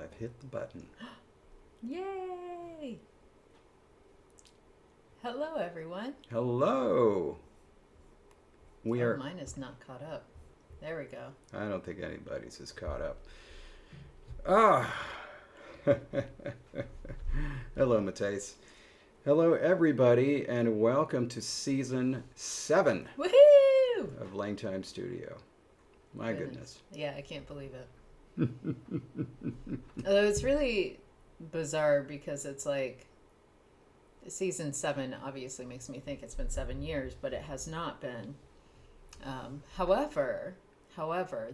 I've hit the button. Yay! Hello, everyone. Hello. Mine is not caught up. There we go. I don't think anybody's is caught up. Ah. Hello, Matthias. Hello, everybody, and welcome to season 7 Woohoo! of LangTime Studio. My goodness. Yeah, I can't believe it. Although it's really bizarre because it's like season 7 obviously makes me think it's been 7 years, but it has not been. However,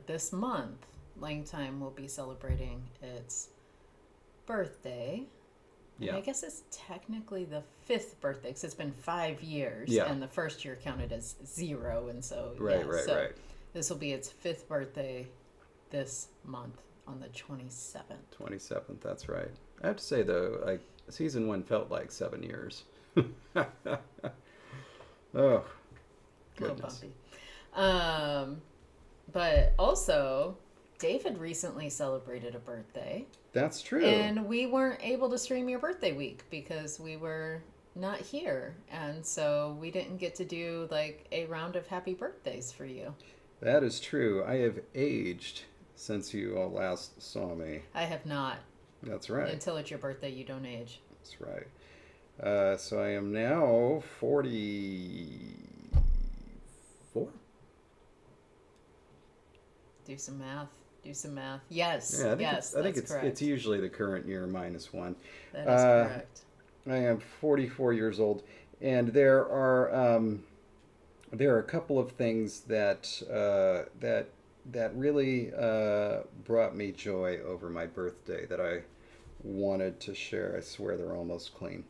this month, LangTime will be celebrating its birthday. Yeah. I guess it's technically the 5th birthday because it's been 5 years, and the first year counted as 0, and so right. This will be its 5th birthday this month on the 27th. 27th, that's right. I have to say though, like season 1 felt like 7 years. Oh, goodness. A little bumpy. But also, David recently celebrated a birthday. That's true. And we weren't able to stream your birthday week because we were not here. And so we didn't get to do like a round of happy birthdays for you. That is true. I have aged since you all last saw me. I have not. That's right. Until it's your birthday, you don't age. That's right. So I am now 44. Do some math. Yes. Yeah, I think it's usually the current year minus 1. That is correct. I am 44 years old, and there are a couple of things that really brought me joy over my birthday that I wanted to share. I swear they're almost clean.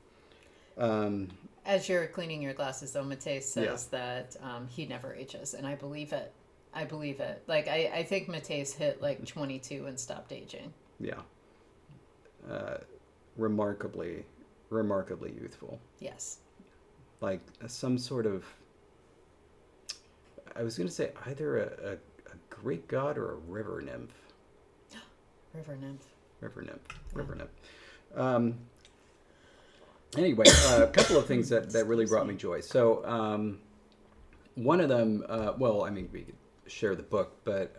As you're cleaning your glasses, though, Matej says that he never ages, and I believe it. Like, I think Matej's hit like 22 and stopped aging. Yeah. Remarkably youthful. Yes. Like some sort of, I was going to say either a Greek god or a river nymph. River nymph. Anyway, a couple of things that really brought me joy. So one of them, we could share the book, but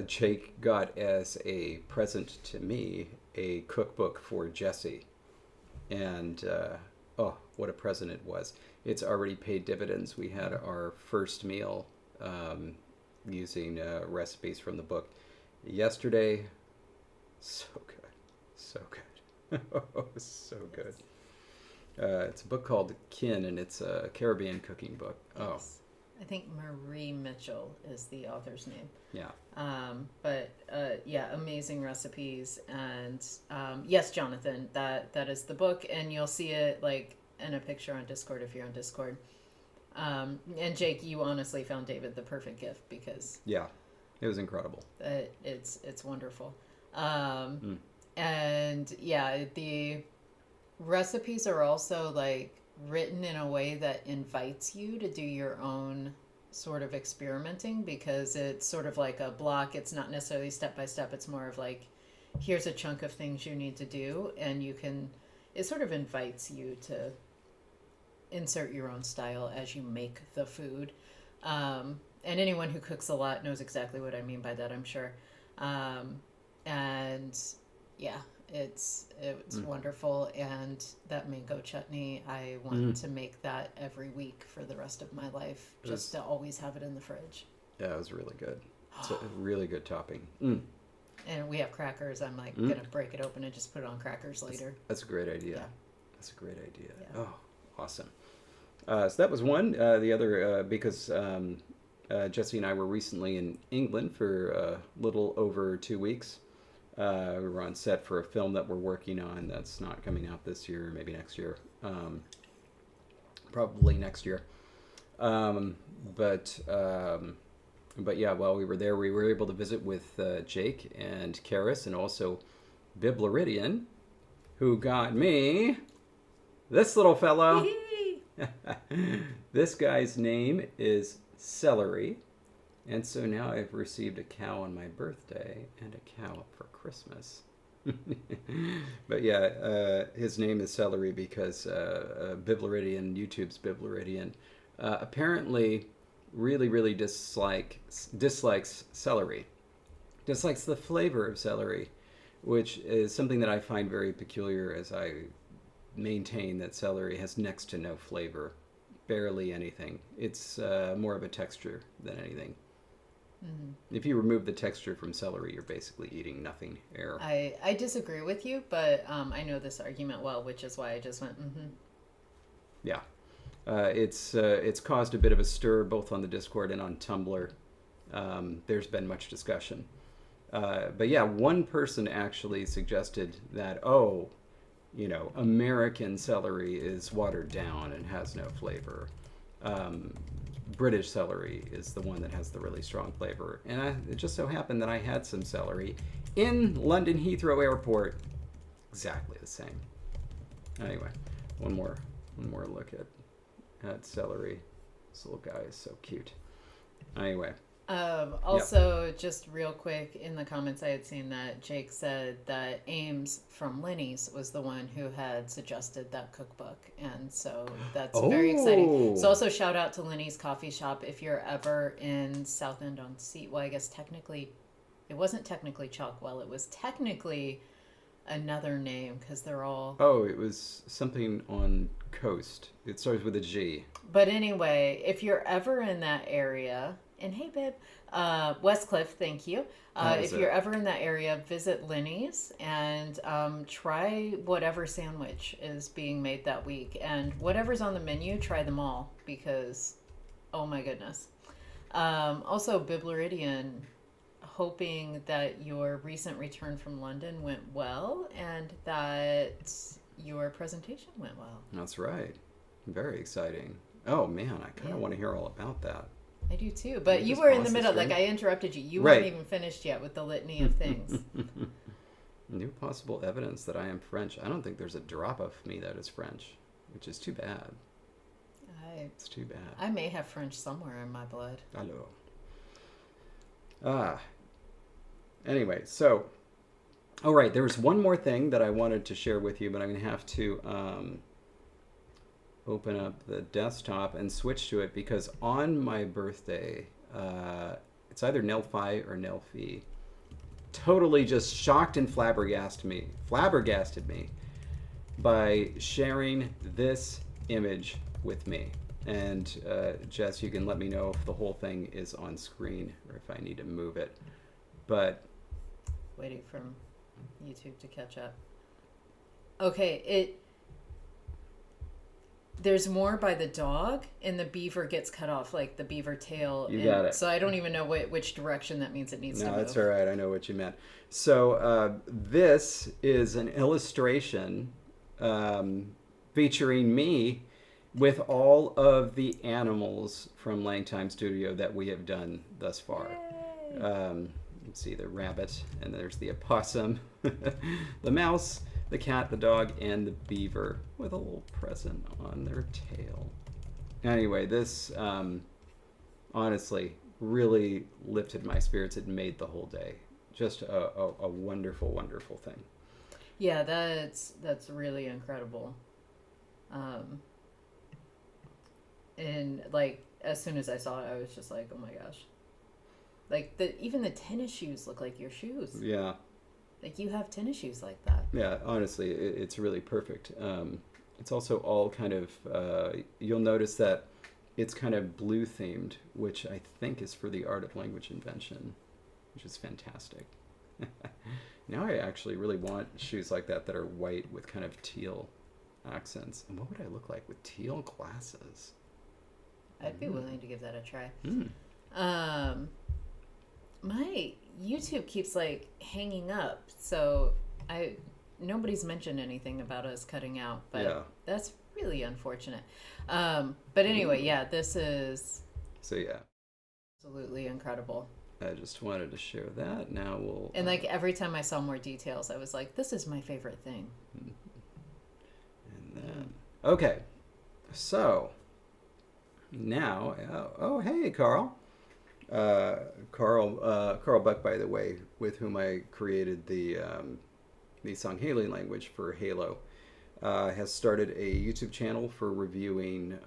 Jake got as a present to me a cookbook for Jesse. And what a present it was. It's already paid dividends. We had our first meal using recipes from the book yesterday. So good. Oh, so good. It's a book called Kin, and it's a Caribbean cooking book. Yes. Oh. I think Marie Mitchell is the author's name. Yeah. Amazing recipes. And yes, Jonathan, that is the book, and you'll see it like in a picture on Discord if you're on Discord. And Jake, you honestly found David the perfect gift because yeah, it was incredible. It's wonderful. And yeah, the recipes are also like written in a way that invites you to do your own sort of experimenting because it's sort of like a block. It's not necessarily step by step. It's more of like, here's a chunk of things you need to do, and it sort of invites you to insert your own style as you make the food. And anyone who cooks a lot knows exactly what I mean by that, I'm sure. And yeah, it's wonderful. And that mango chutney, I want to make that every week for the rest of my life, just to always have it in the fridge. Yeah, it was really good. It's a really good topping. And we have crackers. I'm like gonna break it open and just put it on crackers later. That's a great idea. Yeah. That's a great idea. Yeah. Oh, awesome. So that was one. The other, because Jesse and I were recently in England for a little over 2 weeks. We were on set for a film that we're working on that's not coming out this year, maybe next year. Probably next year. But yeah, while we were there, we were able to visit with Jake and Karis and also Biblaridian, who got me this little fellow. This guy's name is Celery, And so now I've received a cow on my birthday and a cow for Christmas. But yeah, his name is Celery because Bibleridian, YouTube's Bibleridian, apparently really dislikes celery, dislikes the flavor of celery, which is something that I find very peculiar, as I maintain that celery has next to no flavor, barely anything. It's more of a texture than anything. Mm-hmm. If you remove the texture from celery, you're basically eating nothing. Air. I disagree with you, but I know this argument well, which is why I just went, Yeah. It's caused a bit of a stir both on the Discord and on Tumblr. There's been much discussion. But yeah, one person actually suggested that, American celery is watered down and has no flavor. British celery is the one that has the really strong flavor. And it just so happened that I had some celery in London Heathrow Airport. Exactly the same. Anyway, one more look at celery. This little guy is so cute. Anyway. Also, just real quick, in the comments I had seen that Jake said that Ames from Linny's was the one who had suggested that cookbook. And so that's very exciting. So also shout out to Linny's Coffee Shop if you're ever in Southend on Sea. Well, I guess technically, it wasn't technically Chalkwell. It was technically another name because they're all... Oh, it was something on Coast. It starts with a G. But anyway, if you're ever in that area... And hey, babe, Westcliff, thank you. If you're ever in that area, visit Linny's and try whatever sandwich is being made that week. And whatever's on the menu, try them all because, oh my goodness. Also, Bibleridian, hoping that your recent return from London went well and that your presentation went well. That's right. Very exciting. Oh, man, I kind of want to hear all about that. I do too, but you were in the middle, like I interrupted you. You weren't even finished yet with the litany of things. New possible evidence that I am French. I don't think there's a drop of me that is French, which is too bad. It's too bad. I may have French somewhere in my blood. Hello. Anyway, so, all right, there was one more thing that I wanted to share with you, but I'm going to have to open up the desktop and switch to it because on my birthday, it's either Nelfi or Nelfi, totally just shocked and flabbergasted me by sharing this image with me. And Jess, you can let me know if the whole thing is on screen or if I need to move it. But waiting for YouTube to catch up. Okay, there's more by the dog, and the beaver gets cut off, like the beaver tail. You got it. So I don't even know which direction that means it needs to move. No, that's all right. I know what you meant. So this is an illustration featuring me with all of the animals from LangTime Studio that we have done thus far. Let's see, the rabbit, and there's the opossum, the mouse, the cat, the dog, and the beaver with a little present on their tail. Anyway, this honestly really lifted my spirits. It made the whole day. Just a wonderful, wonderful thing. Yeah, that's really incredible. And like as soon as I saw it, I was just like, oh my gosh. Like even the tennis shoes look like your shoes. Yeah. Like you have tennis shoes like that. Yeah, honestly, it's really perfect. It's also all kind of, you'll notice that it's kind of blue themed, which I think is for the art of language invention, which is fantastic. Now I actually really want shoes like that are white with kind of teal accents. And what would I look like with teal glasses? I'd be willing to give that a try. Mm. My YouTube keeps like hanging up, so nobody's mentioned anything about us cutting out, but that's really unfortunate. But anyway, yeah, this is absolutely incredible. I just wanted to share that. Now we'll and like every time I saw more details, I was like, this is my favorite thing. And then okay, so now hey Carl. Carl Buck, by the way, with whom I created the Sangheili language for Halo, has started a YouTube channel for reviewing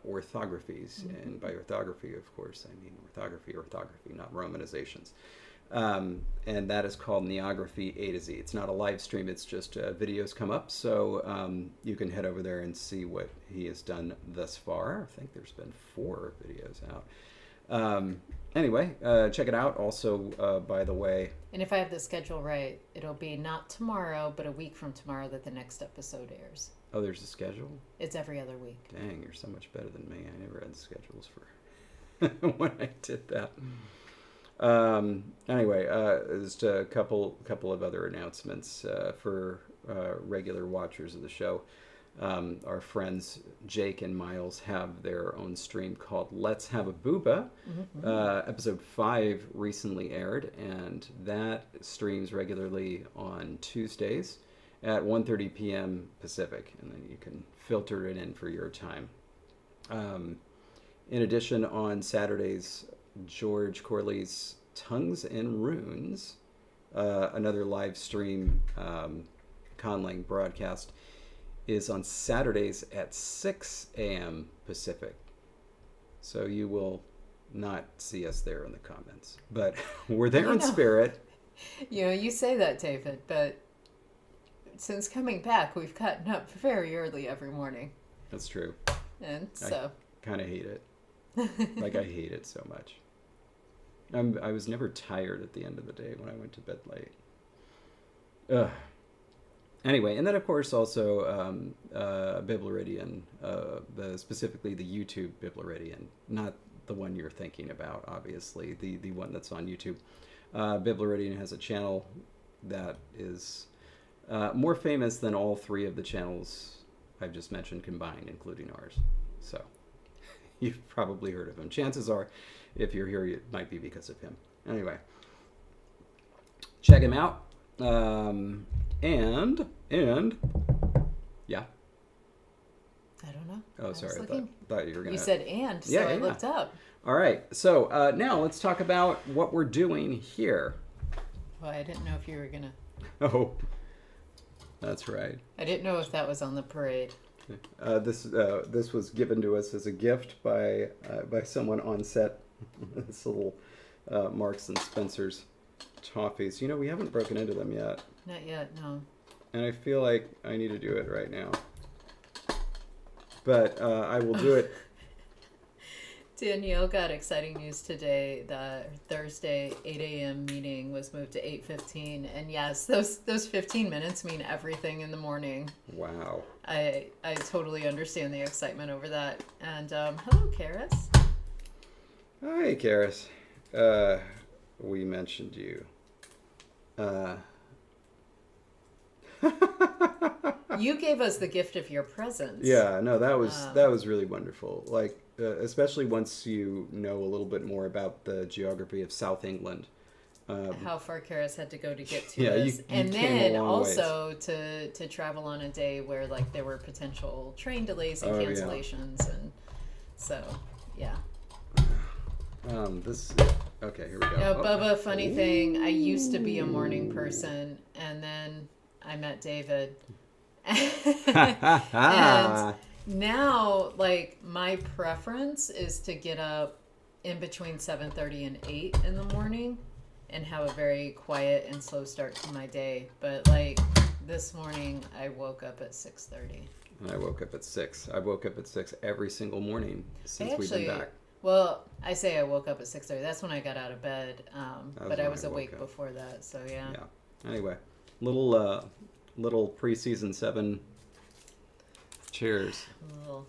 orthographies. Mm-hmm. And by orthography, of course, I mean orthography, not romanizations. And that is called Neography A to Z. It's not a live stream, it's just videos come up. So you can head over there and see what he has done thus far. I think there's been 4 videos out. Anyway, check it out. Also, by the way, And if I have the schedule right, it'll be not tomorrow, but a week from tomorrow that the next episode airs. oh, there's a schedule? It's every other week. Dang, you're so much better than me. I never had schedules for when I did that. Anyway, just a couple of other announcements for regular watchers of the show. Our friends Jake and Miles have their own stream called Let's Have a Booba. Mm-hmm. Episode 5 recently aired, and that streams regularly on Tuesdays at 1:30 p.m. Pacific, and then you can filter it in for your time. In addition, on Saturdays, George Corley's Tongues and Runes, another live stream conlang broadcast, is on Saturdays at 6 a.m. Pacific. So you will not see us there in the comments. But we're there in spirit. You say that, David, but since coming back, we've gotten up very early every morning. That's true. And so... I kind of hate it. Like, I hate it so much. I was never tired at the end of the day when I went to bed late. Ugh. Anyway, and then of course also Bibloridian, specifically the YouTube Bibloridian, not the one you're thinking about, obviously, the one that's on YouTube. Bibloridian has a channel that is more famous than all 3 of the channels I've just mentioned combined, including ours. So you've probably heard of him. Chances are, if you're here, it might be because of him. Anyway, check him out. And yeah. I don't know. Oh, sorry. I thought you were gonna. You said and, so I looked up. All right. So now let's talk about what we're doing here. Well, I didn't know if you were gonna. Oh, that's right. I didn't know if that was on the parade. This was given to us as a gift by someone on set. This little Marks and Spencer's toffees. You know, we haven't broken into them yet. Not yet, no. And I feel like I need to do it right now. But I will do it. Danielle got exciting news today that Thursday 8 a.m. meeting was moved to 8:15, and yes, those 15 minutes mean everything in the morning. Wow. I totally understand the excitement over that. And hello, Karis. Hi, Karis. We mentioned you. You gave us the gift of your presence. Yeah, no, that was really wonderful. Like, especially once you know a little bit more about the geography of South England. How far Karis had to go to get to Yeah, us. you And came a then long also to travel on a day where like there were potential train delays and cancellations, and so yeah. Okay, here we go. Now, Bubba, funny thing, I used to be a morning person, and then I met David. And now, like, my preference is to get up in between 7:30 and 8 in the morning and have a very quiet and slow start to my day. But, like, this morning, I woke up at 6:30. And I woke up at 6. I woke up at 6 every single morning since we've been back. Well, I say I woke up at 6:30. That's when I got out of bed. But I was when I awake woke up. before that, so yeah. Yeah. Anyway, little preseason 7 cheers. Little.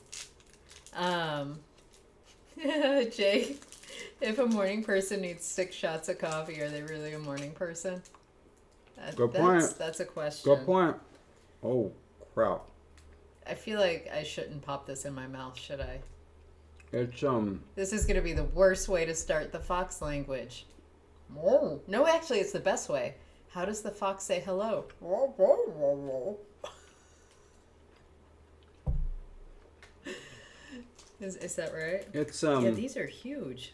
Jake, if a morning person needs 6 shots of coffee, are they really a morning person? Good point. That's a question. Good point. Oh, crap. I feel like I shouldn't pop this in my mouth, should I? It's This is going to be the worst way to start the fox language. No, actually, it's the best way. How does the fox say hello? Is that right? It's Yeah, these are huge.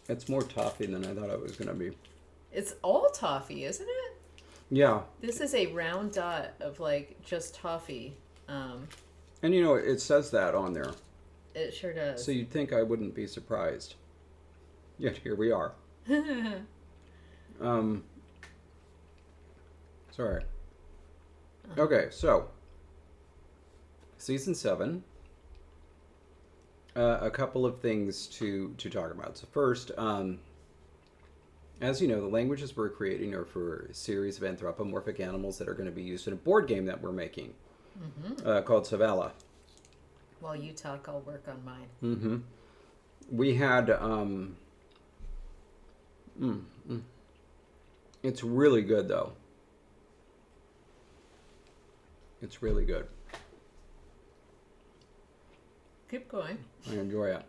It's more toffee than I thought it was going to be. It's all toffee, isn't it? Yeah. This is a round dot of like just toffee. And you know, it says that on there. It sure does. So you'd think I wouldn't be surprised. Yet here we are. Sorry. Okay, so season 7. A couple of things to talk about. So first, as you know, the languages we're creating are for a series of anthropomorphic animals that are going to be used in a board game that we're making called Savala. While you talk, I'll work on mine. Mm-hmm. We had... It's really good, though. It's really good. Keep going. I enjoy it.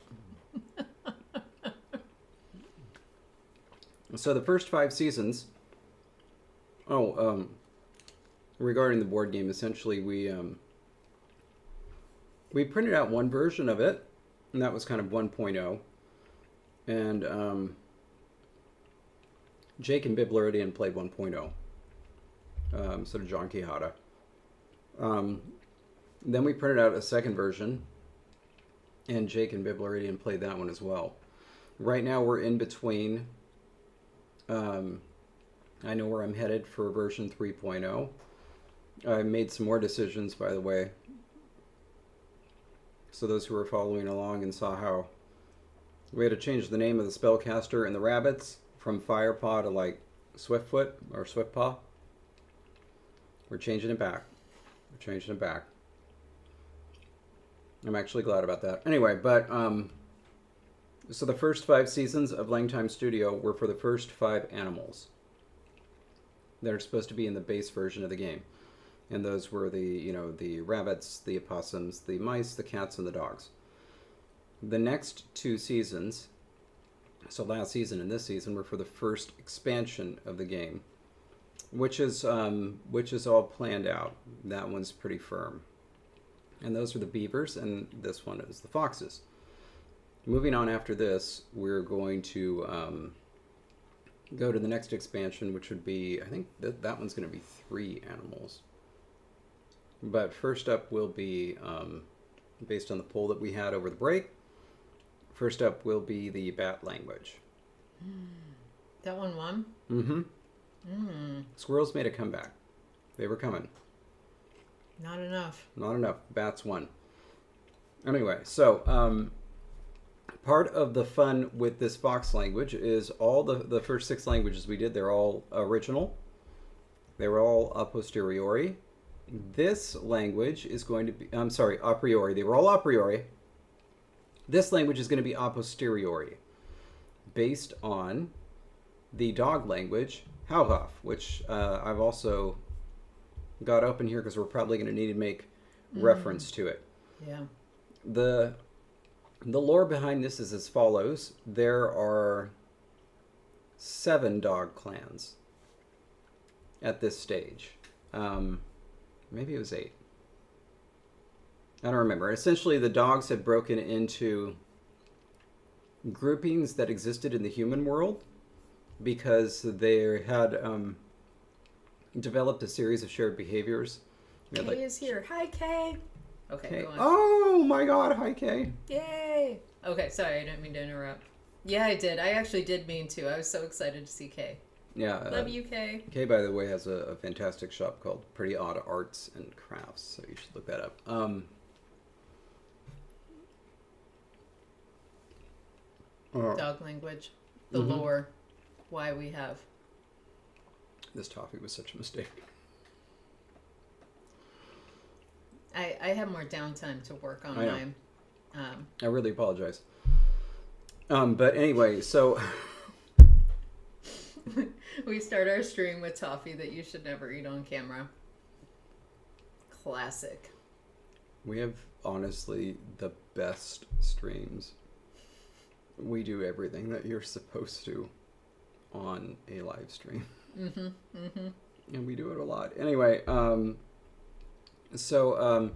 So the first 5 seasons... regarding the board game, essentially we printed out one version of it, and that was kind of 1.0. And Jake and Biblaridian played 1.0. Sort of John Quijada. Then we printed out a second version, and Jake and Biblaridian played that one as well. Right now we're in between. I know where I'm headed for version 3.0. I made some more decisions, by the way. So those who were following along and saw how we had to change the name of the spellcaster and the rabbits from Firepaw to like Swiftfoot or Swiftpaw. We're changing it back. We're changing it back. I'm actually glad about that. Anyway, but so the first 5 seasons of LangTime Studio were for the first 5 animals that are supposed to be in the base version of the game. And those were the rabbits, the opossums, the mice, the cats, and the dogs. The next 2 seasons, so last season and this season, were for the first expansion of the game, which is all planned out. That one's pretty firm. And those are the beavers, and this one is the foxes. Moving on after this, we're going to go to the next expansion, which would be, I think that one's going to be 3 animals. But first up will be, based on the poll that we had over the break, first up will be the bat language. That one won? Mm-hmm. Squirrels made a comeback. They were coming. Not enough. Not enough. Bats won. Anyway, so part of the fun with this fox language is all the first 6 languages we did, they're all original. They were all a posteriori. This language is going to be, I'm sorry, a priori. They were all a priori. This language is going to be a posteriori, based on the dog language, Hauhoff, which I've also got open here because we're probably going to need to make reference to it. Yeah. The lore behind this is as follows. There are 7 dog clans at this stage. Maybe it was 8. I don't remember. Essentially, the dogs had broken into groupings that existed in the human world because they had developed a series of shared behaviors. Kay is here. Hi, Kay. Okay, Kay. go on. Oh my God! Hi, Kay. Yay! Okay, sorry, I didn't mean to interrupt. Yeah, I did. I actually did mean to. I was so excited to see Kay. Yeah. Love you, Kay. Kay, by the way, has a fantastic shop called Pretty Odd Arts and Crafts, so you should look that up. Dog language, the lore, why we have. This toffee was such a mistake. I have more downtime to work on mine. I really apologize. But anyway, so we start our stream with toffee that you should never eat on camera. Classic. we have honestly the best streams. We do everything that you're supposed to on a live stream. And we do it a lot. Anyway, so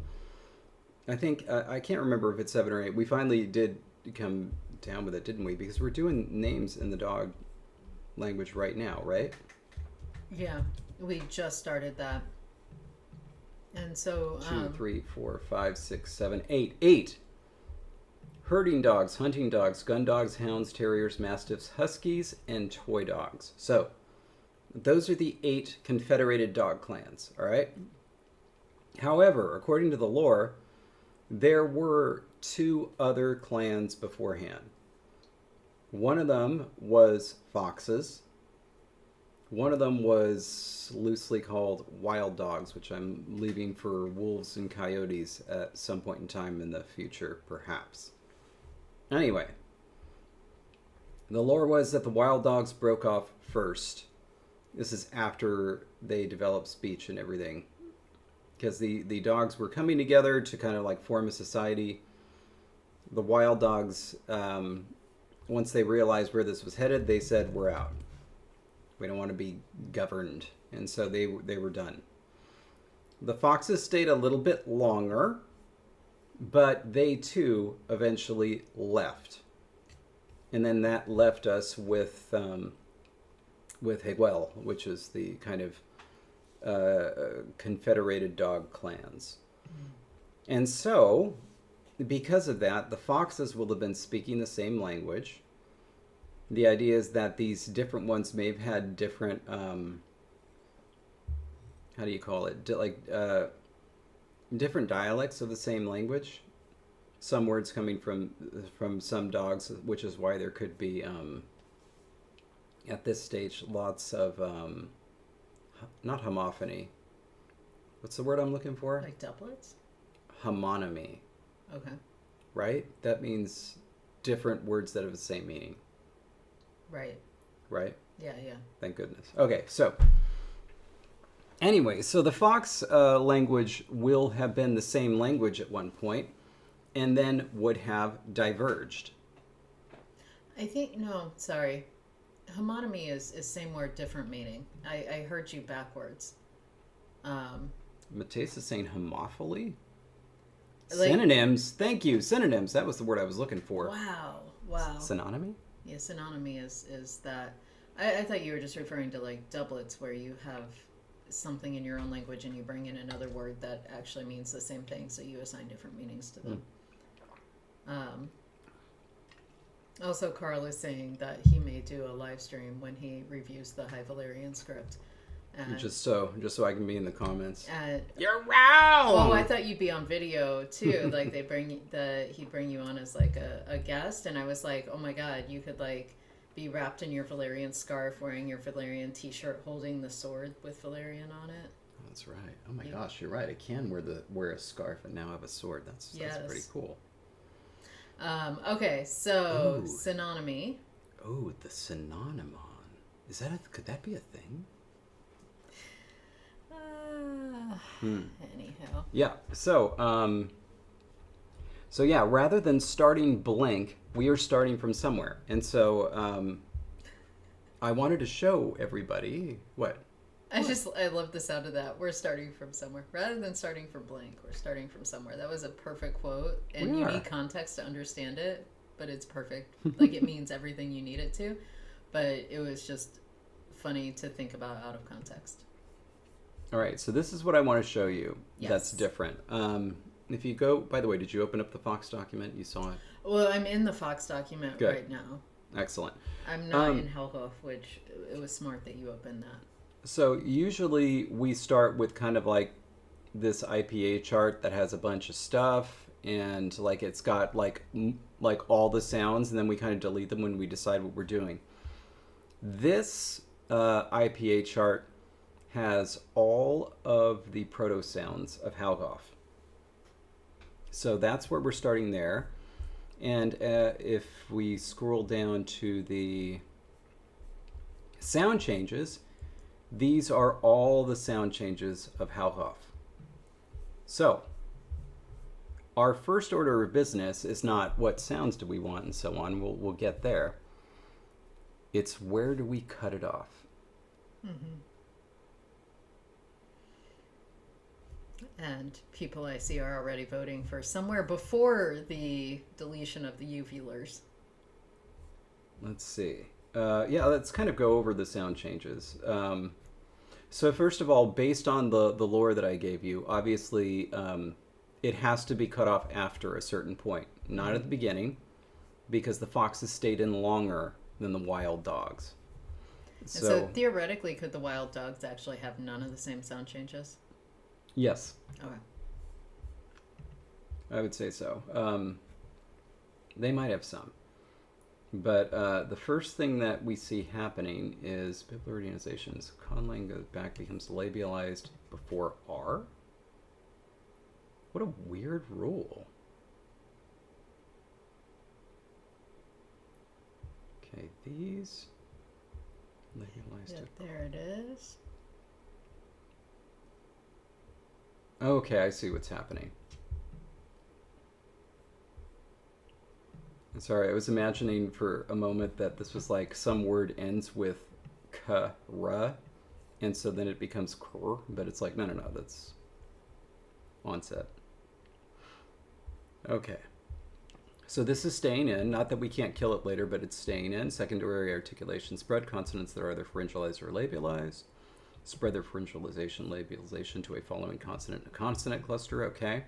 I think, I can't remember if it's 7 or 8. We finally did come down with it, didn't we? Because we're doing names in the dog language right now, right? Yeah, we just started that. And so... 2, 3, 4, 5, 6, 7, 8. 8. Herding dogs, hunting dogs, gun dogs, hounds, terriers, mastiffs, huskies, and toy dogs. So, those are the 8 confederated dog clans, all right? However, according to the lore, there were 2 other clans beforehand. One of them was foxes. One of them was loosely called wild dogs, which I'm leaving for wolves and coyotes at some point in time in the future, perhaps. Anyway, the lore was that the wild dogs broke off first. This is after they developed speech and everything. Because the dogs were coming together to kind of like form a society. The wild dogs, once they realized where this was headed, they said, we're out. We don't want to be governed. And so they were done. The foxes stayed a little bit longer, but they too eventually left. And then that left us with Higuel, which is the kind of confederated dog clans. And so, because of that, the foxes will have been speaking the same language. The idea is that these different ones may have had different, how do you call it? Different dialects of the same language. Some words coming from some dogs, which is why there could be, at this stage, lots of, not homophony. What's the word I'm looking for? Like doublets? Homonymy. Okay. Right? That means different words that have the same meaning. Right. Right? Yeah. Thank goodness. Okay, so anyway, so the fox language will have been the same language at one point and then would have diverged. I think, no, sorry. Homonymy is same word, different meaning. I heard you backwards. Mateus is saying homophily? Like, synonyms. Thank you. Synonyms. That was the word I was looking for. Wow. Synonymy? Yeah, synonymy is that. I thought you were just referring to like doublets where you have something in your own language and you bring in another word that actually means the same thing, so you assign different meanings to them. Also, Carl is saying that he may do a live stream when he reviews the High Valerian script. Just so I can be in the comments. You're wrong. Oh, I thought you'd be on video too. Like he'd bring you on as like a guest, and I was like, oh my god, you could like be wrapped in your Valerian scarf, wearing your Valerian T-shirt, holding the sword with Valerian on it. Oh, that's right. Oh my gosh, you're right. I can wear a scarf and now have a sword. That's pretty cool. Okay, so synonymy. Oh, the synonymon. Could that be a thing? Anyhow. Yeah. So yeah, rather than starting blank, we are starting from somewhere. And so I wanted to show everybody what. I love the sound of that. We're starting from somewhere. Rather than starting from blank, we're starting from somewhere. That was a perfect quote. And you need context to understand it, but it's perfect. Like it means everything you need it to. But it was just funny to think about out of context. All right, so this is what I want to show you. Yes. That's different. If you go, by the way, did you open up the Fox document? You saw it? Well, I'm in the Fox document right now. Excellent. I'm not in Helhoff, which it was smart that you opened that. So usually we start with kind of like this IPA chart that has a bunch of stuff and like it's got like all the sounds, and then we kind of delete them when we decide what we're doing. This IPA chart has all of the proto sounds of Helhoff. So that's where we're starting there. And if we scroll down to the sound changes, these are all the sound changes of Helhoff. So our first order of business is not what sounds do we want and so on. We'll get there. It's where do we cut it off? Mm-hmm. And people I see are already voting for somewhere before the deletion of the uvulars. let's see. Yeah, let's kind of go over the sound changes. So first of all, based on the lore that I gave you, obviously it has to be cut off after a certain point, not at the beginning, because the foxes stayed in longer than the wild dogs. And so So theoretically, could the wild dogs actually have none of the same sound changes? yes, Okay. I would say so. They might have some. But the first thing that we see happening is bibliorealization. Conlang goes back, becomes labialized before R. What a weird rule. Okay, these labialized. Yep, there it is. Okay, I see what's happening. Sorry, I was imagining for a moment that this was like some word ends with k-ra, and so then it becomes kr, but it's like, no, that's onset. Okay. So this is staying in, not that we can't kill it later, but it's staying in. Secondary articulation spread, consonants that are either pharyngalized or labialized. Spread their pharyngalization, labialization to a following consonant and consonant cluster, okay.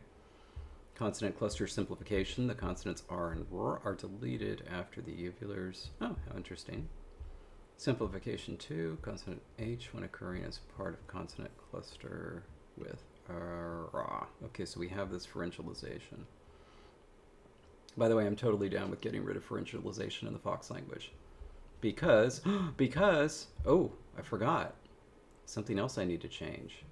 Consonant cluster simplification. The consonants R and R are deleted after the uvulars. Oh, how interesting. Simplification 2. Consonant H when occurring as part of consonant cluster with R. Okay, so we have this pharyngalization. By the way, I'm totally down with getting rid of pharyngalization in the Fox language. Because, oh, I forgot. Something else I need to change.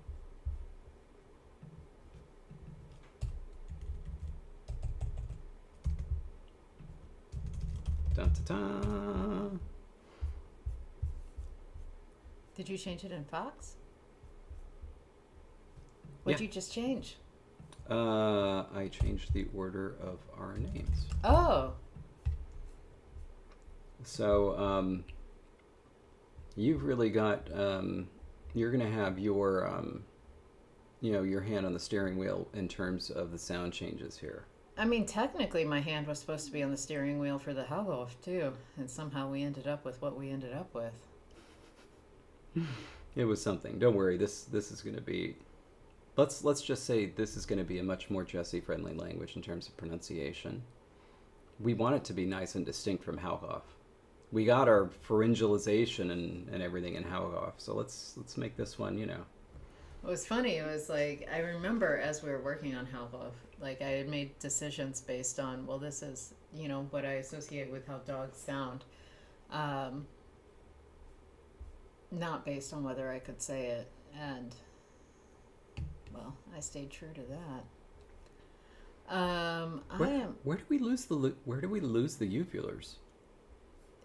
Dun, dun, dun. Did you change it in Fox? What'd you just change? I changed the order of our names. Oh. So, you've really got, you're going to have your, your hand on the steering wheel in terms of the sound changes here. I mean, technically, my hand was supposed to be on the steering wheel for the Hellhoff, too. And somehow we ended up with what we ended up with. It was something. Don't worry. This is going to be... Let's just say this is going to be a much more Jesse-friendly language in terms of pronunciation. We want it to be nice and distinct from Hellhoff. We got our pharyngalization and everything in Hellhoff, so let's make this one, What was funny, it was like, I remember as we were working on Hellhoff, like I had made decisions based on, well, this is, what I associate with how dogs sound. Not based on whether I could say it. And, well, I stayed true to that. Where do we lose the uvulars?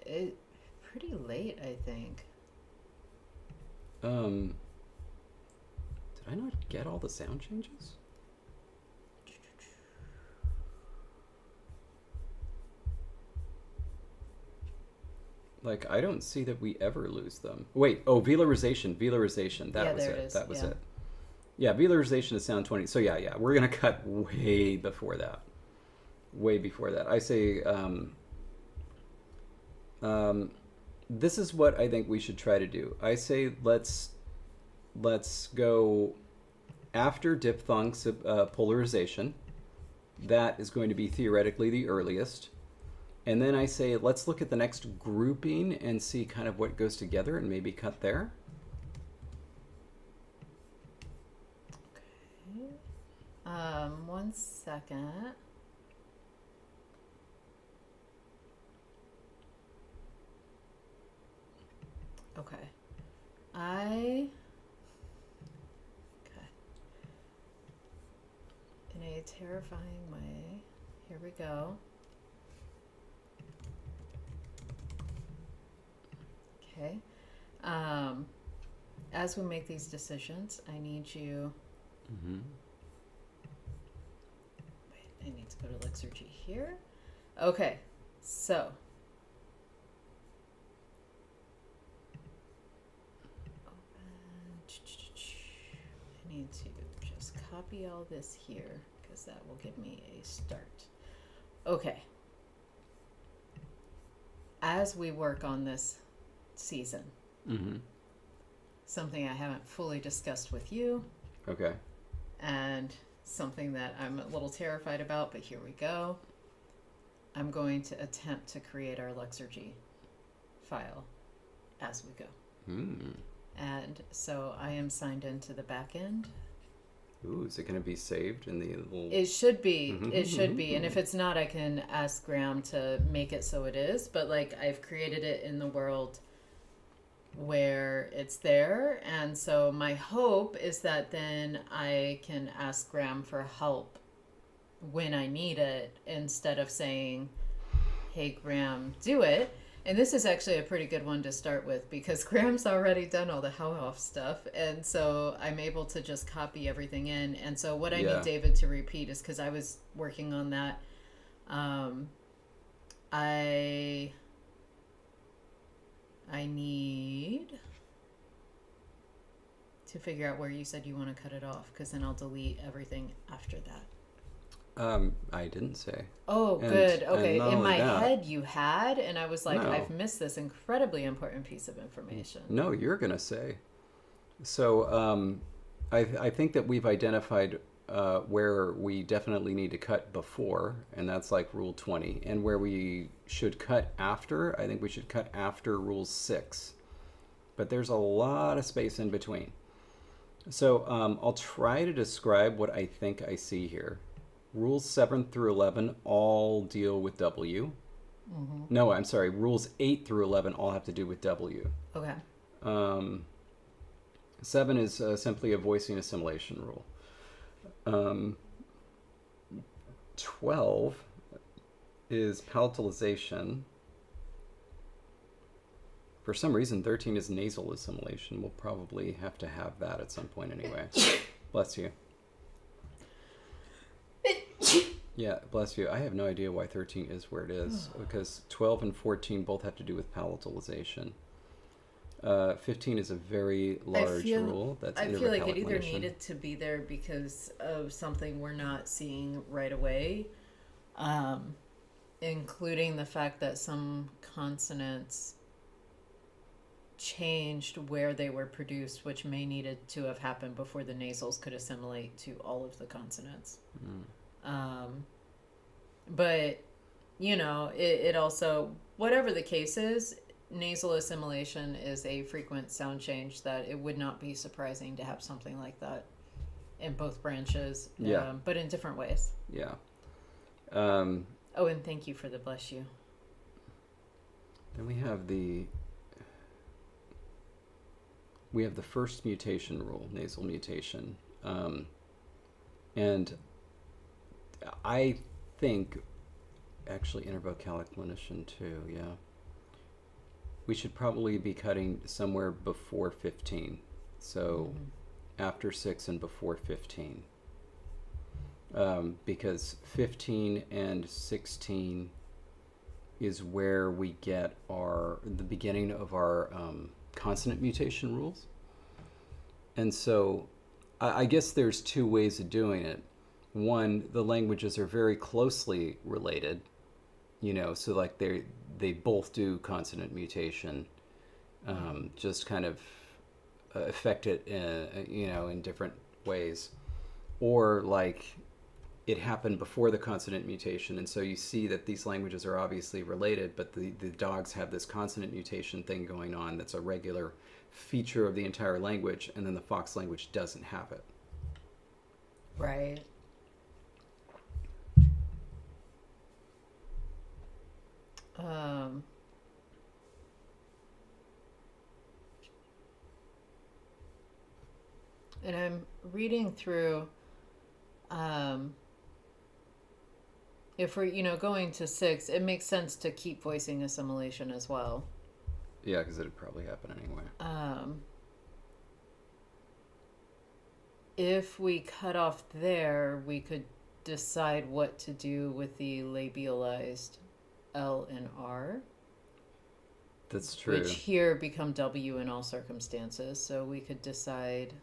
Pretty late, I think. Did I not get all the sound changes? Like, I don't see that we ever lose them. Wait, velarization. That was it. That was it. Yeah, velarization is sound 20. So yeah, we're going to cut way before that. Way before that. I say, this is what I think we should try to do. I say let's go after diphthong polarization. That is going to be theoretically the earliest. And then I say, let's look at the next grouping and see kind of what goes together and maybe cut there. Okay. 1 second. Okay. In a terrifying way, here we go. Okay. As we make these decisions, I need you. Wait, I need to go to Lexergy here. Okay, so. I need to just copy all this here because that will give me a start. Okay. as we work on this season, Mm-hmm. something I haven't fully discussed with you, Okay. and something that I'm a little terrified about, but here we go. I'm going to attempt to create our Lexergy file as we go. Mm. And so I am signed into the back end. Ooh, is it going to be saved in the little... It should be. It should be. And if it's not, I can ask Graham to make it so it is. But like I've created it in the world where it's there. And so my hope is that then I can ask Graham for help when I need it instead of saying, hey, Graham, do it. And this is actually a pretty good one to start with because Graham's already done all the how off stuff. And so I'm able to just copy everything in. And so what I need David to repeat is because I was working on that. I need to figure out where you said you want to cut it off because then I'll delete everything after that. I didn't say. Oh, good. Okay. In my that, head, you had, and I was like, no. I've missed this incredibly important piece of information. No, you're going to say. So I think that we've identified where we definitely need to cut before, and that's like Rule 20. And where we should cut after, I think we should cut after Rule 6. But there's a lot of space in between. So I'll try to describe what I think I see here. Rules 7 through 11 all deal with W. Mm-hmm. No, I'm sorry. Rules 8 through 11 all have to do with W. Okay. 7 is simply a voicing assimilation rule. 12 is palatalization. For some reason, 13 is nasal assimilation. We'll probably have to have that at some point anyway. Bless you. Yeah, bless you. I have no idea why 13 is where it is, because 12 and 14 both have to do with palatalization. 15 is a very large rule. That's I feel like it either needed to be there because of something we're not seeing right away, including the fact that some consonants changed where they were produced, which may needed to have happened before the nasals could assimilate to all of the consonants. But, you know, it also, whatever the case is, nasal assimilation is a frequent sound change that it would not be surprising to have something like that in both branches, but in different ways. Yeah. Oh, and thank you for the bless you. Then we have the first mutation rule, nasal mutation. And I think, actually intervocalic clinician too, yeah. We should probably be cutting somewhere before 15. So after 6 and before 15. Because 15 and 16 is where we get the beginning of our consonant mutation rules. And so I guess there's two ways of doing it. One, the languages are very closely related, you know, so like they both do consonant mutation, just kind of affect it, in different ways. Or like it happened before the consonant mutation, and so you see that these languages are obviously related, but the dogs have this consonant mutation thing going on that's a regular feature of the entire language, and then the fox language doesn't have it. Right. And I'm reading through, if we're, going to 6, it makes sense to keep voicing assimilation as well. Yeah, because it'd probably happen anyway. If we cut off there, we could decide what to do with the labialized L and R. That's true. Which here become W in all circumstances. So we could decide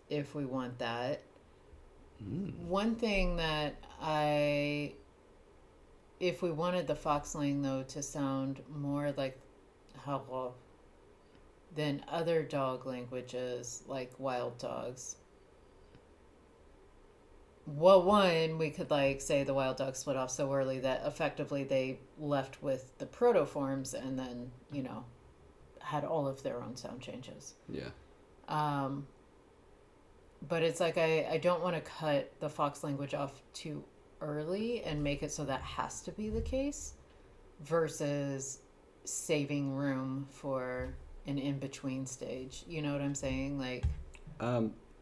if we want that. One thing that I if we wanted the foxling though to sound more like Hawa than other dog languages like wild dogs, well, one, we could like say the wild dogs split off so early that effectively they left with the protoforms and then, had all of their own sound changes. Yeah. But it's like I don't want to cut the fox language off too early and make it so that has to be the case versus saving room for an in-between stage. You know what I'm saying? Like,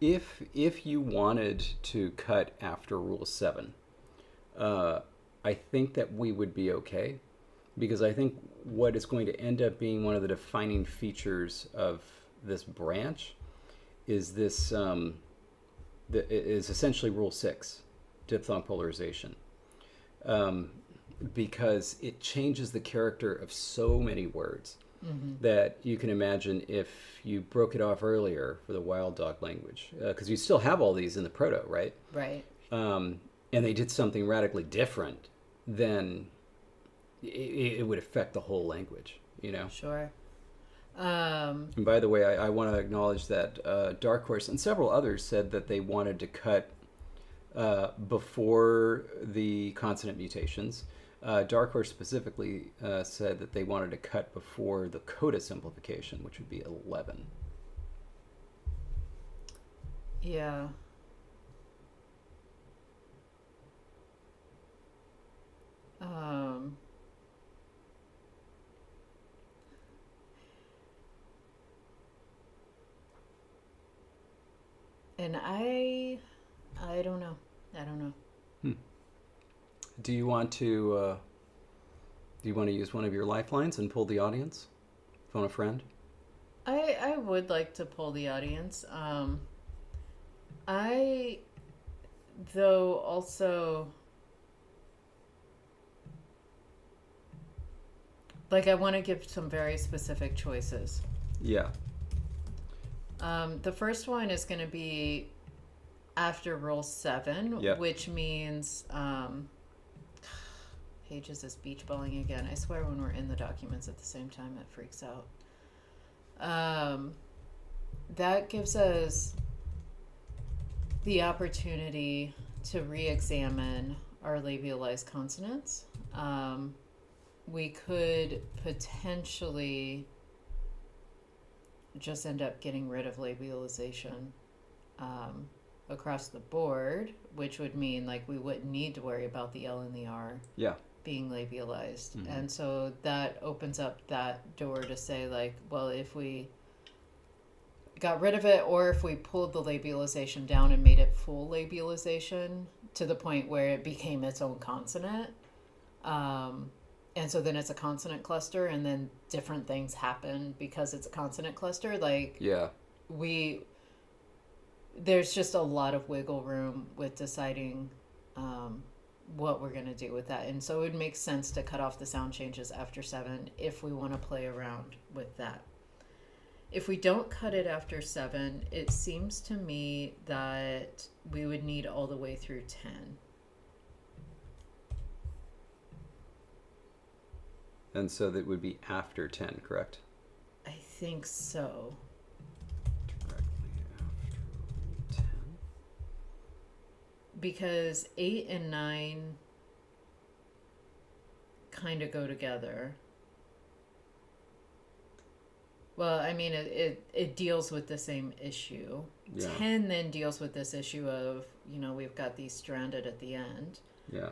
If you wanted to cut after Rule 7, I think that we would be okay, because I think what is going to end up being one of the defining features of this branch is this is essentially Rule 6, diphthong polarization, because it changes the character of so many words. That you can imagine if you broke it off earlier for the wild dog language, because you still have all these in the proto, right? right. And they did something radically different, then it would affect the whole language, Sure. And by the way, I want to acknowledge that Dark Horse and several others said that they wanted to cut before the consonant mutations. Dark Horse specifically said that they wanted to cut before the coda simplification, which would be 11. Yeah. And I don't know. Do you want to use one of your lifelines and pull the audience? Phone a friend? I would like to pull the audience. I though also like I want to give some very specific choices. Yeah. The first one is going to be after Rule 7, Yep. which means Pages is beach balling again. I swear when we're in the documents at the same time, it freaks out. That gives us the opportunity to re-examine our labialized consonants. We could potentially just end up getting rid of labialization across the board, which would mean like we wouldn't need to worry about the L and the R being labialized. Mm-hmm. And so that opens up that door to say like, well, if we got rid of it or if we pulled the labialization down and made it full labialization to the point where it became its own consonant, and so then it's a consonant cluster and then different things happen because it's a consonant cluster, like there's just a lot of wiggle room with deciding what we're going to do with that. And so it would make sense to cut off the sound changes after 7 if we want to play around with that. If we don't cut it after 7, it seems to me that we would need all the way through 10. And so that would be after 10, correct? I think so. Directly after 10. Because 8 and 9 kind of go together. Well, I mean, it deals with the same issue. Yeah. 10 then deals with this issue of, we've got these stranded at the end. Yeah.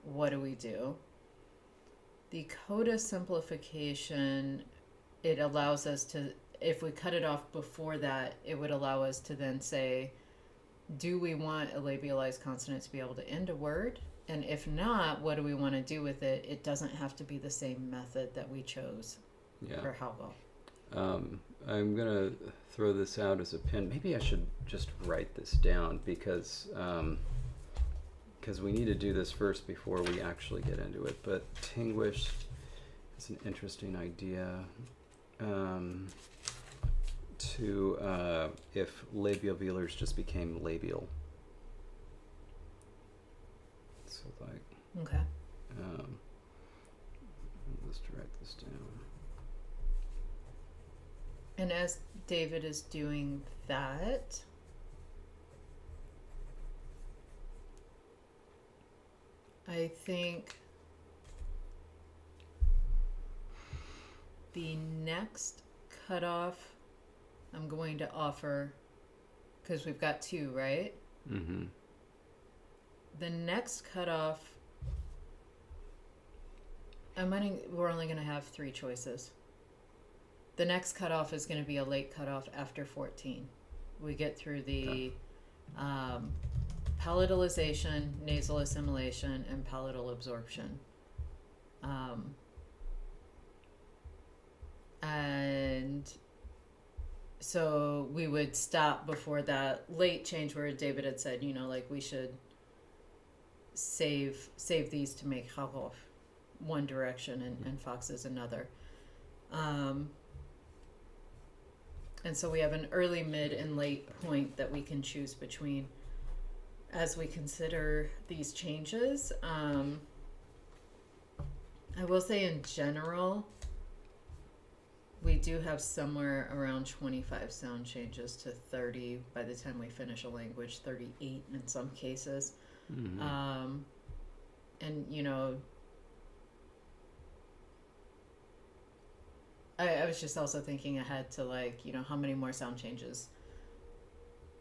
What do we do? The coda simplification, it allows us to, if we cut it off before that, it would allow us to then say, do we want a labialized consonant to be able to end a word? And if not, what do we want to do with it? It doesn't have to be the same method that we chose for Halvo. I'm going to throw this out as a pin. Maybe I should just write this down because we need to do this first before we actually get into it. But tinguish is an interesting idea. If labial velars just became labial. So like, Okay. Let's write this down. And as David is doing that, I think the next cutoff I'm going to offer, because we've got 2, right? Mm-hmm. The next cutoff, we're only going to have 3 choices. The next cutoff is going to be a late cutoff after 14. We get through the palatalization, nasal assimilation, and palatal absorption. And so we would stop before that late change where David had said, like we should save these to make Halkoff one direction and Fox's another. And so we have an early, mid, and late point that we can choose between as we consider these changes. I will say in general, we do have somewhere around 25 sound changes to 30 by the time we finish a language, 38 in some cases. Mm-hmm. And, I was just also thinking ahead to how many more sound changes.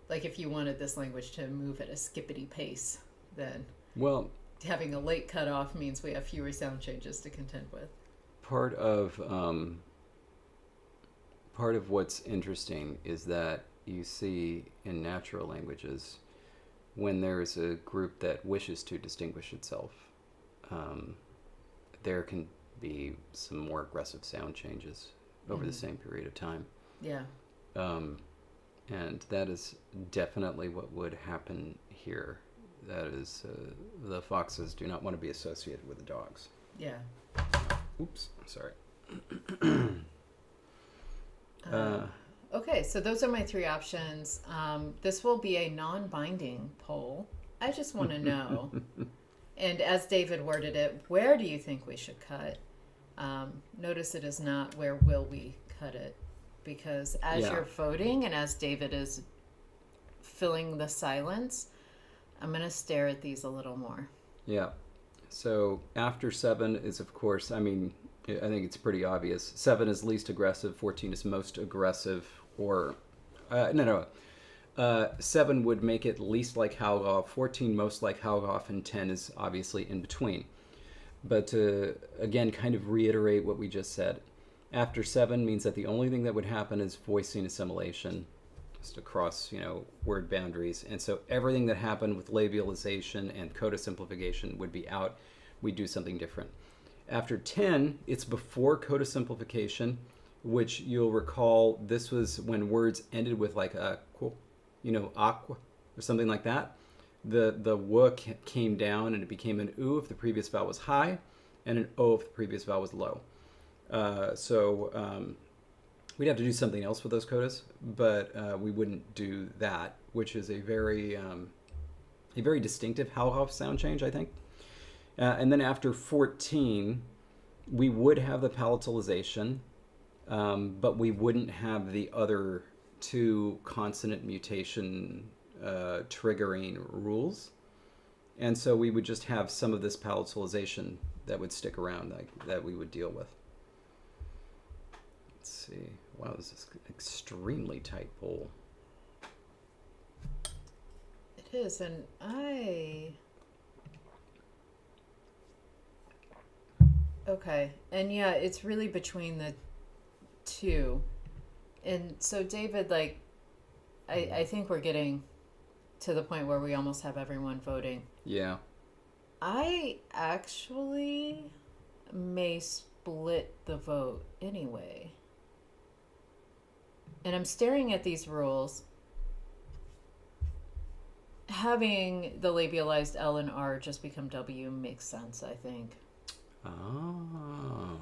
Like if you wanted this language to move at a skippity pace, then having a late cutoff means we have fewer sound changes to contend with. Part of what's interesting is that you see in natural languages when there is a group that wishes to distinguish itself, there can be some more aggressive sound changes over the same period of time. Yeah. And that is definitely what would happen here. That is, the foxes do not want to be associated with the dogs. Yeah. Oops, sorry. Okay, so those are my 3 options. This will be a non-binding poll. I just want to know, and as David worded it, where do you think we should cut? Notice it is not where will we cut it, because as you're voting and as David is filling the silence, I'm going to stare at these a little more. Yeah. So after 7 is, of course, I think it's pretty obvious. 7 is least aggressive, 14 is most aggressive, or 7 would make it least like Halgoff, 14 most like Halgoff, and 10 is obviously in between. But to, again, kind of reiterate what we just said, after 7 means that the only thing that would happen is voicing assimilation, just across, word boundaries. And so everything that happened with labialization and coda simplification would be out. We'd do something different. After 10, it's before coda simplification, which you'll recall this was when words ended with like a, aqua, or something like that. The w came down and it became an u if the previous vowel was high, and an o if the previous vowel was low. We'd have to do something else with those codas, but we wouldn't do that, which is a very distinctive Halhoff sound change, I think. And then after 14, we would have the palatalization, but we wouldn't have the other 2 consonant mutation triggering rules. And so we would just have some of this palatalization that would stick around, that we would deal with. Let's see. Wow, this is an extremely tight poll. It is, and okay, and yeah, it's really between the 2. And so David, I think we're getting to the point where we almost have everyone voting. Yeah. I actually may split the vote anyway. And I'm staring at these rules. Having the labialized L and R just become W makes sense, I think. Oh.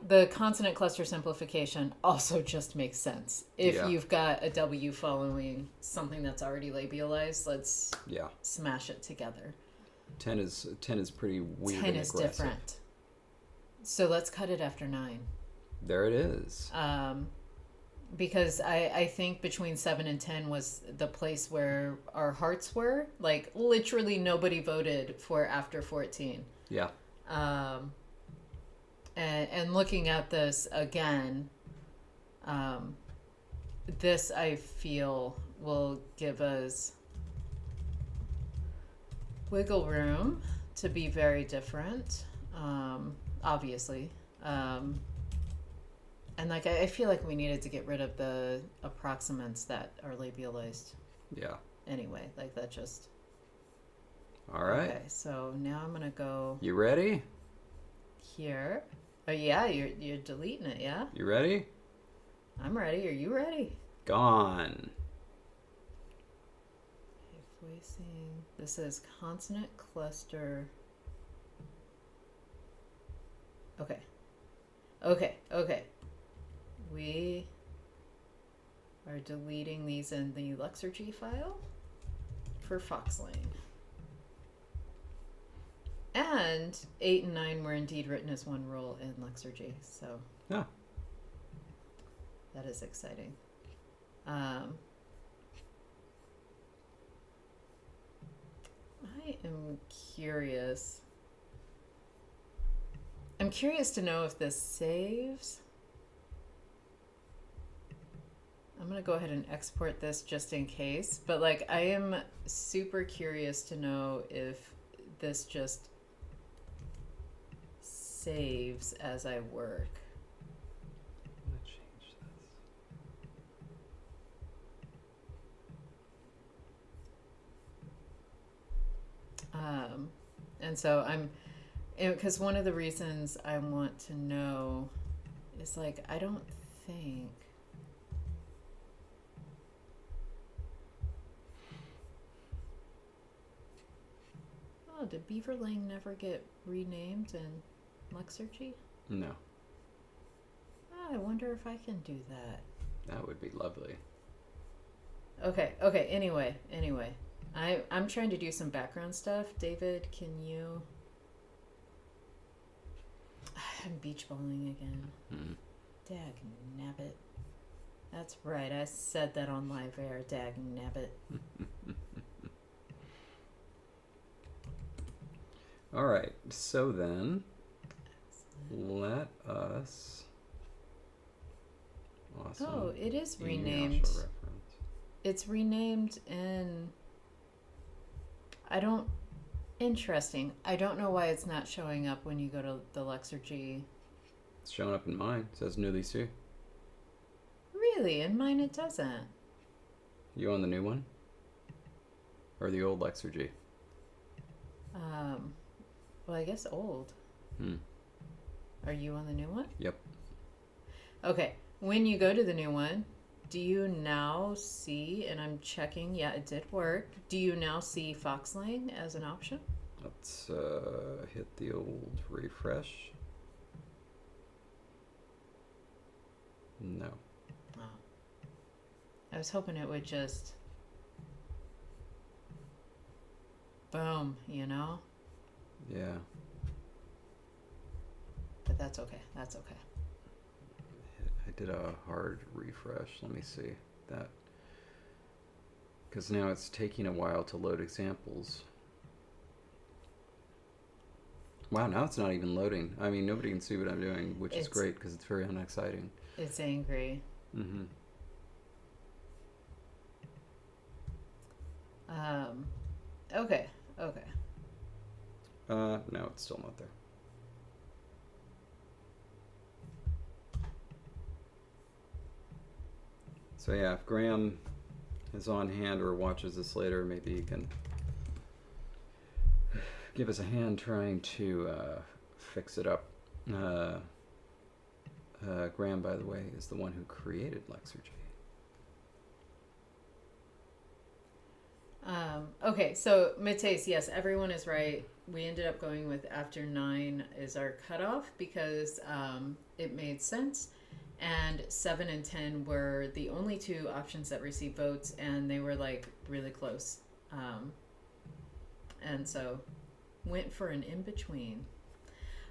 The consonant cluster simplification also just makes sense. If you've got a W following something that's already labialized, let's smash it together. 10 is pretty weird 10 and is aggressive. different. So let's cut it after 9. There it is. Because I think between 7 and 10 was the place where our hearts were. Like, literally nobody voted for after 14. Yeah. And looking at this again, this I feel will give us wiggle room to be very different, obviously. And like I feel like we needed to get rid of the approximants that are labialized. Yeah. Anyway, like that just. All right. Okay, so now I'm gonna go You ready? here. Oh yeah, you're deleting it, yeah? You ready? I'm ready. Are you ready? Gone. Okay, voicing. This is consonant cluster. Okay. Okay. We are deleting these in the Lexergy file for Foxlane. And 8 and 9 were indeed written as one rule in Lexergy, so Yeah. that is exciting. I am curious. I'm curious to know if this saves. I'm going to go ahead and export this just in case. But like, I am super curious to know if this just saves as I work. I'm gonna change this. And so because one of the reasons I want to know is like, I don't think. Oh, did Beaverling never get renamed in Lexergy? No. Oh, I wonder if I can do that. That would be lovely. Okay, anyway. I'm trying to do some background stuff. David, can you... I'm beach balling again. Dag nabbit. That's right, I said that on live air. Dag nabbit. All right. So then, let us. Awesome. Oh, it is Email renamed. reference. It's renamed in... Interesting. I don't know why it's not showing up when you go to the Lexergy. It's showing up in mine. It says newly Sue. Really? In mine it doesn't. You on the new one? Or the old Lexergy? Well, I guess old. Are you on the new one? Yep. Okay. When you go to the new one, do you now see, and I'm checking, yeah, it did work. Do you now see Foxlane as an option? Let's hit the old refresh. No. Oh. I was hoping it would just... boom, you know? Yeah. But that's okay. That's okay. I did a hard refresh. Let me see that. Because now it's taking a while to load examples. Wow, now it's not even loading. I mean, nobody can see what I'm doing, which is great because it's very unexciting. It's angry. Mm-hmm. Okay. No, it's still not there. So yeah, if Graham is on hand or watches this later, maybe he can give us a hand trying to fix it up. Graham, by the way, is the one who created Lexergy. Okay, so Mateus, yes, everyone is right. We ended up going with after 9 is our cutoff because it made sense. And 7 and 10 were the only two options that received votes, and they were like really close. And so went for an in-between.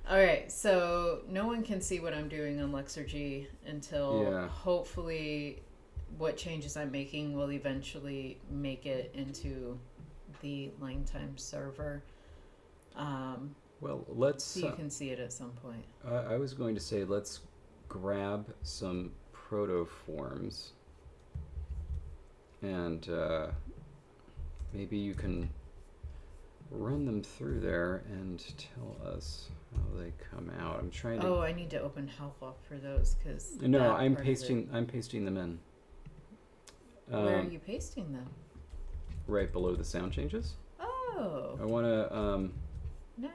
All right, so no one can see what I'm doing on Lexergy until hopefully what changes I'm making will eventually make it into the LangTime server. Well, let's. So you can see it at some point. I was going to say let's grab some protoforms, and maybe you can run them through there and tell us how they come out. I'm trying to. Oh, I need to open Help for those because. No, I'm pasting. I'm pasting them in. Where are you pasting them? Right below the sound changes. Oh. I want to.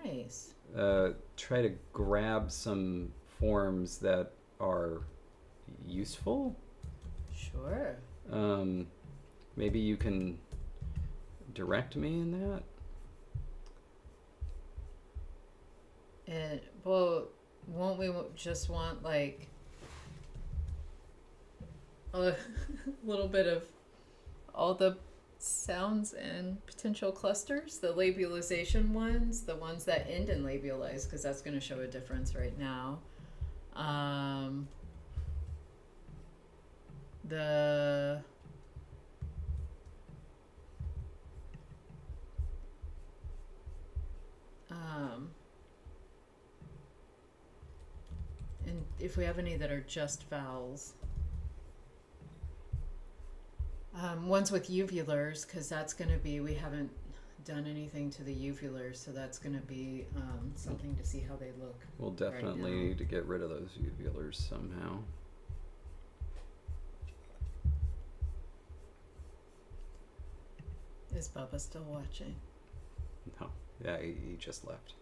Nice. Try to grab some forms that are useful. Sure. Maybe you can direct me in that. Well, won't we just want like a little bit of all the sounds and potential clusters, the labialization ones, the ones that end in labialize, because that's going to show a difference right now. And if we have any that are just vowels. Ones with uvulars, because that's going to be, we haven't done anything to the uvulars, so that's going to be something to see how they look. We'll definitely need to get rid of those uvulars somehow. Is Bubba still watching? No. Yeah, he just left.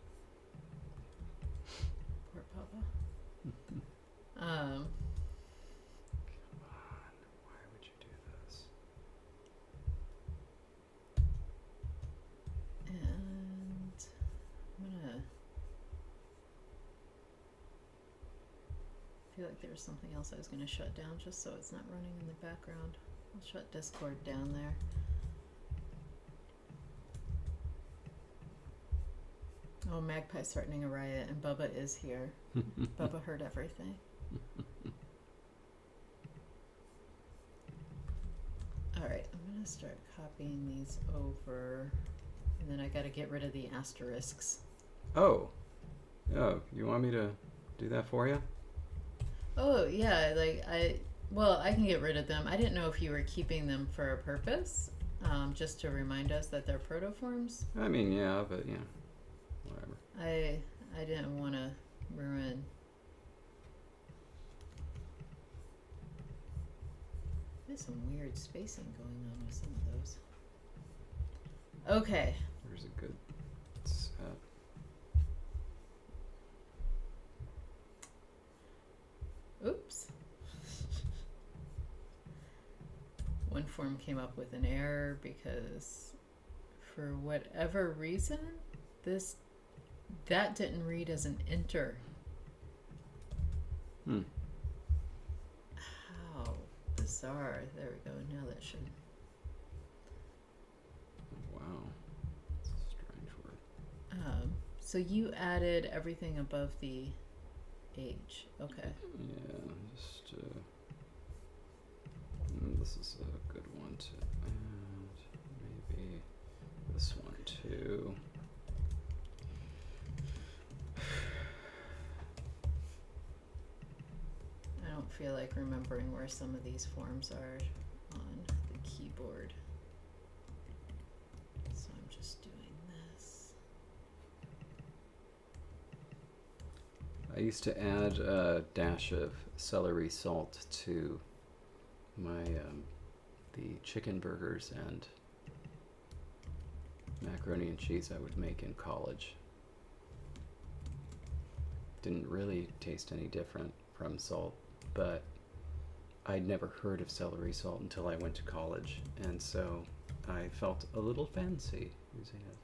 Poor Bubba. Come on. Why would you do this? And I'm gonna feel like there was something else I was gonna shut down just so it's not running in the background. I'll shut Discord down there. Oh, Magpie's threatening a riot, and Bubba is here. Bubba heard everything. Alright, I'm gonna start copying these over, and then I gotta get rid of the asterisks. Oh, you want me to do that for you? Oh, yeah, I can get rid of them. I didn't know if you were keeping them for a purpose, just to remind us that they're protoforms. I mean, yeah, but yeah. Whatever. I didn't want to ruin. There's some weird spacing going on with some of those. Okay. There's a good set. Oops. One form came up with an error because for whatever reason that didn't read as an enter. How bizarre. There we go. Now that should. Wow. That's a strange word. So you added everything above the age. Okay. Yeah, just this is a good one to add. Maybe this one too. I don't feel like remembering where some of these forms are on the keyboard. So I'm just doing this. I used to add a dash of celery salt to my the chicken burgers and macaroni and cheese I would make in college. Didn't really taste any different from salt, but I'd never heard of celery salt until I went to college, and so I felt a little fancy using it.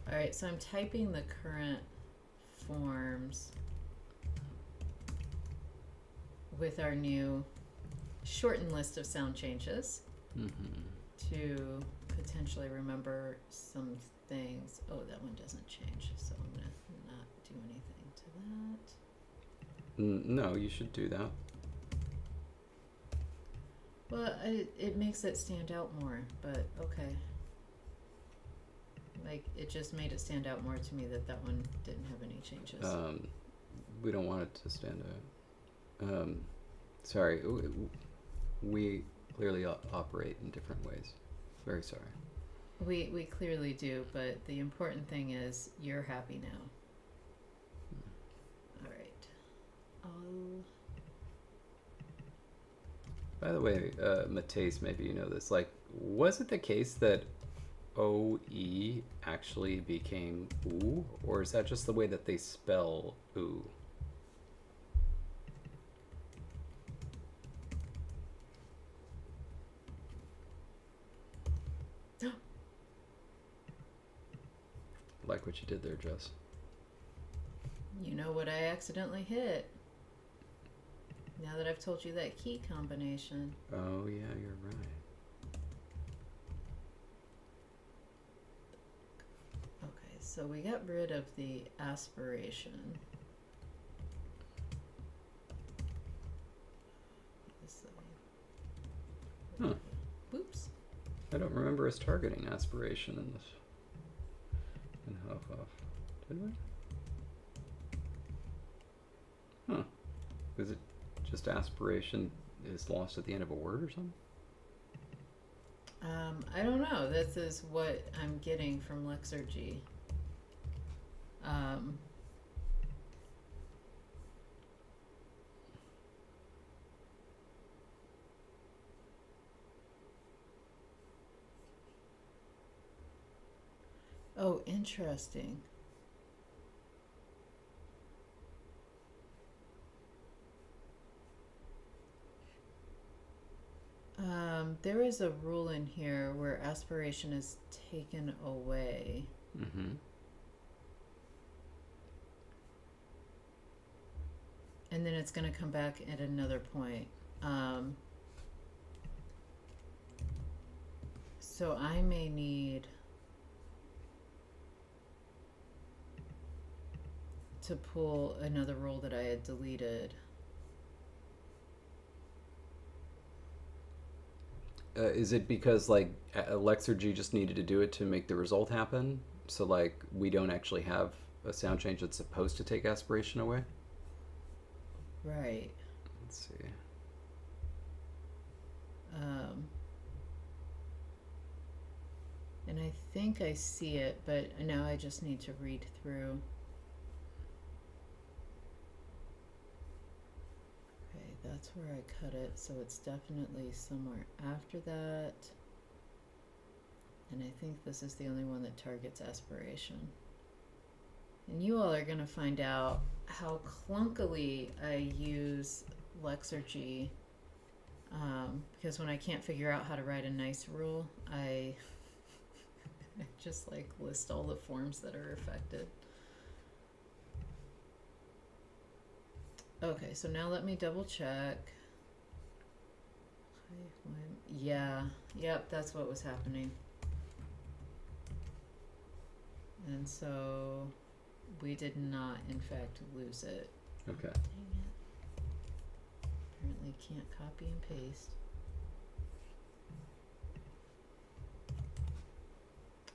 Alright, so I'm typing the current forms with our new shortened list of sound changes Mm-hmm. to potentially remember some things. Oh, that one doesn't change, so I'm going to not do anything to that. No, you should do that. Well, it makes it stand out more, but okay. Like, it just made it stand out more to me that that one didn't have any changes. We don't want it to stand out. Sorry, we clearly operate in different ways. Very sorry. We clearly do, but the important thing is you're happy now. All right. By the way, Matisse, maybe you know this. Like, was it the case that OE actually became OO, or is that just the way that they spell OO? Like what you did there, Jess. You know what I accidentally hit. Now that I've told you that key combination. Oh yeah, you're right. Okay, so we got rid of the aspiration. Huh. Oops. I don't remember us targeting aspiration in this. In Huff. Did we? Huh. Is it just aspiration is lost at the end of a word or something? I don't know. This is what I'm getting from Lexergy. Oh, interesting. There is a rule in here where aspiration is taken away. Mm-hmm. And then it's going to come back at another point. So I may need to pull another rule that I had deleted. Is it because like Lexergy just needed to do it to make the result happen? So like we don't actually have a sound change that's supposed to take aspiration away? Right. Let's see. And I think I see it, but now I just need to read through. Okay, that's where I cut it, so it's definitely somewhere after that. And I think this is the only one that targets aspiration. And you all are going to find out how clunkily I use Lexergy, because when I can't figure out how to write a nice rule, I just like list all the forms that are affected. Okay, so now let me double check. Yeah, yep, that's what was happening. And so we did not, in fact, lose it. Okay. Dang it. Apparently can't copy and paste.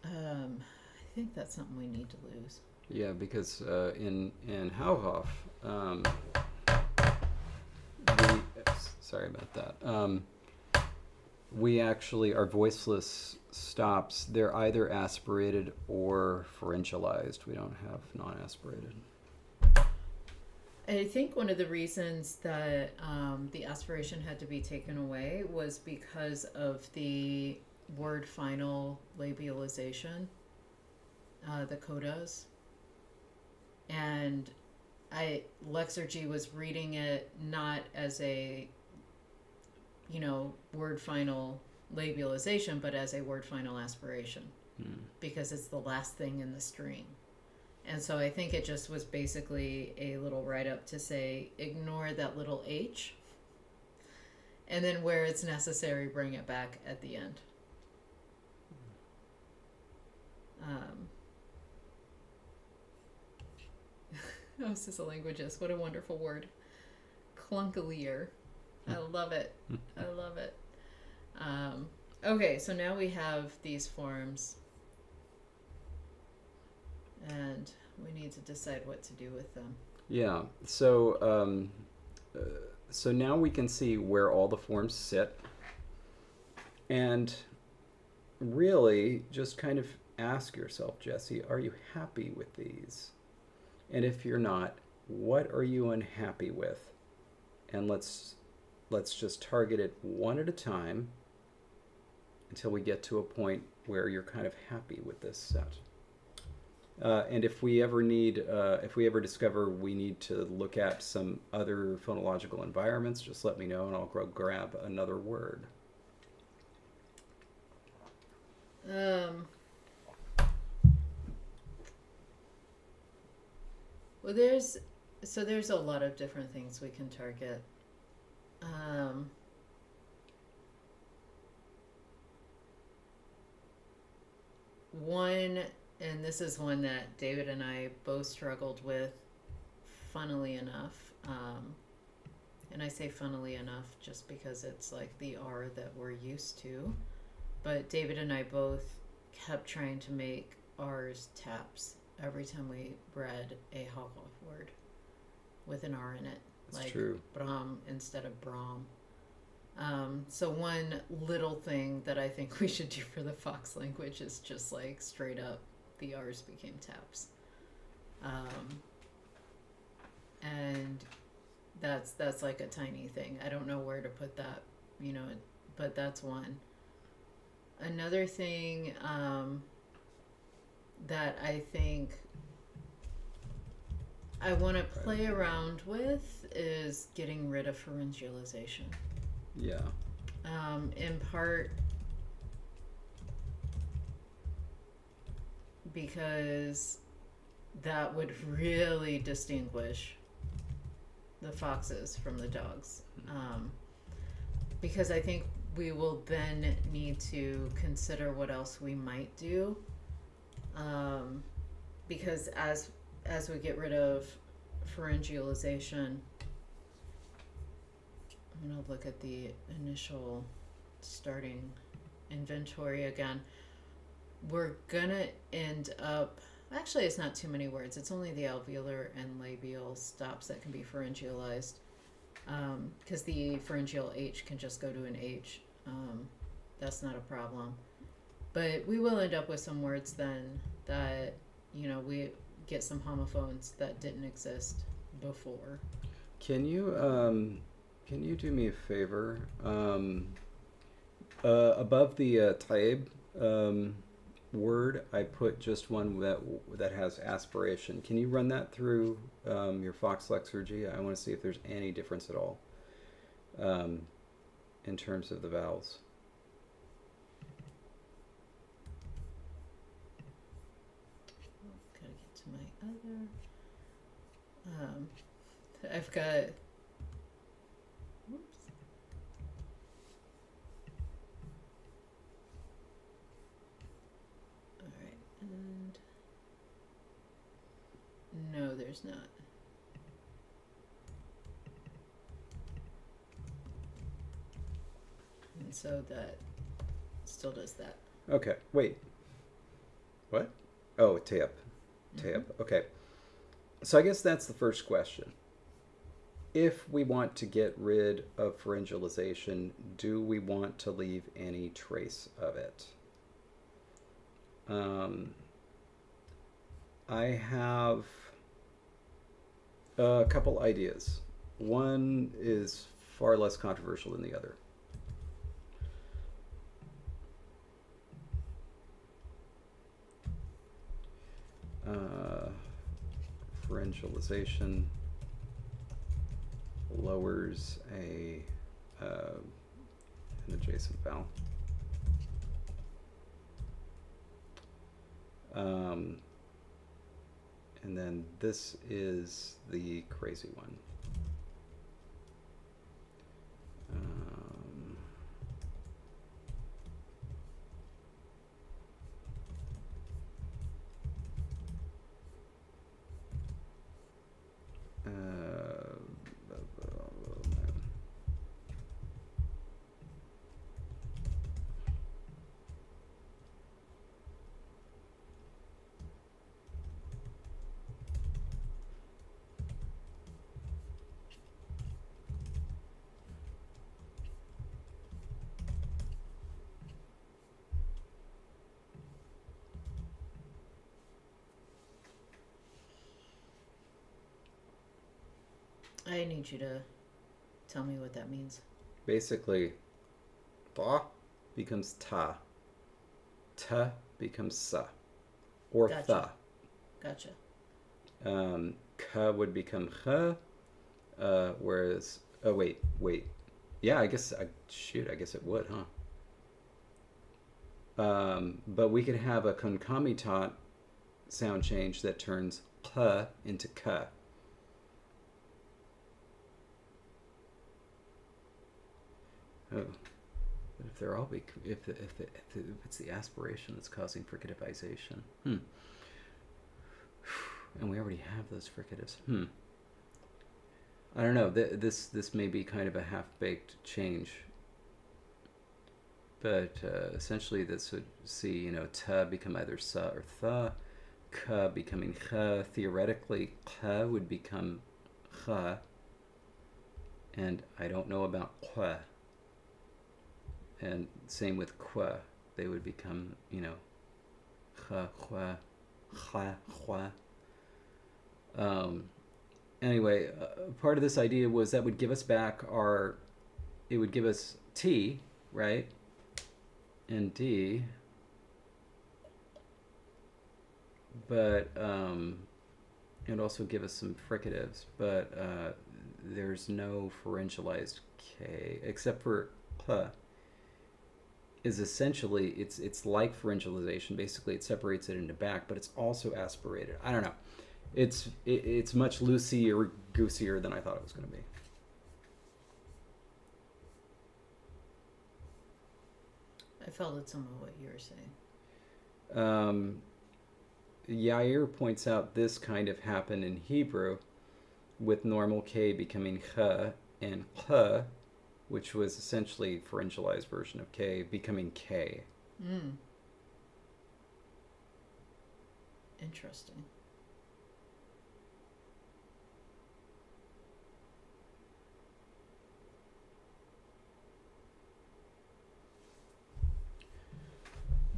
I think that's something we need to lose. Yeah, because in Hauhoff, sorry about that. We actually, our voiceless stops, they're either aspirated or pharyngealized. We don't have non-aspirated. I think one of the reasons that the aspiration had to be taken away was because of the word final labialization, the codas. And Lexergy was reading it not as a, word final labialization, but as a word final aspiration, because it's the last thing in the string. And so I think it just was basically a little write-up to say, ignore that little H And then where it's necessary, bring it back at the end. Oh, this is a languageist. What a wonderful word. Clunkalier. I love it. I love it. Okay, so now we have these forms. And we need to decide what to do with them. Yeah. So so now we can see where all the forms sit, and really just kind of ask yourself, Jesse, are you happy with these? And if you're not, what are you unhappy with? And let's just target it one at a time until we get to a point where you're kind of happy with this set. And if we ever discover we need to look at some other phonological environments, just let me know and I'll go grab another word. Well, there's a lot of different things we can target. One, and this is one that David and I both struggled with, funnily enough. And I say funnily enough just because it's like the R that we're used to. But David and I both kept trying to make R's taps every time we read a Hogwarts word with an R in it. That's like true. Brahm instead of Brahm. So one little thing that I think we should do for the Fox language is just like straight up the R's became taps. And that's like a tiny thing. I don't know where to put that, but that's one. Another thing that I think I want to play around with is getting rid of pharyngealization. Yeah. In part because that would really distinguish the foxes from the dogs. Because I think we will then need to consider what else we might do. Because as we get rid of pharyngealization, I'm going to look at the initial starting inventory again. We're going to end up, actually it's not too many words, it's only the alveolar and labial stops that can be pharyngealized, because the pharyngeal H can just go to an H. That's not a problem. But we will end up with some words then that, we get some homophones that didn't exist before. Can you do me a favor? Above the taib word, I put just one that has aspiration. Can you run that through your Fox Lexergy? I want to see if there's any difference at all in terms of the vowels. Gotta get to my other. I've got. Whoops. All right, and no, there's not. And so that still does that. Okay, wait. What? Oh, tip. Okay. So I guess that's the first question. If we want to get rid of pharyngealization, do we want to leave any trace of it? I have a couple ideas. One is far less controversial than the other. Pharyngealization lowers an adjacent vowel. And then this is the crazy one. I need you to tell me what that means. Basically, ta becomes ta. Ta becomes sa. Or Gotcha. tha. Gotcha. Ka would become kha. Whereas, oh, wait. Yeah, I guess, I guess it would, huh? But we could have a concomitant sound change that turns p into k. Oh, but if they're all if it's the aspiration that's causing fricativization, and we already have those fricatives. I don't know. This may be kind of a half baked change, but essentially this would see ta become either sa or tha, ka becoming kha. Theoretically, kha would become kha, and I don't know about kwa. And same with kwa, they would become kha, kwa, kha, kwa. Anyway, part of this idea was that would give us back it would give us T, right? And D, but it would also give us some fricatives, but there's no pharyngealized K, except for K. Is essentially, it's like pharyngalization. Basically, it separates it into back, but it's also aspirated. I don't know. It's much loosey or goosier than I thought it was going to be. I followed some of what you were saying. Yair points out this kind of happened in Hebrew, with normal K becoming Ch and Ch, which was essentially pharyngalized version of K, becoming K. Interesting.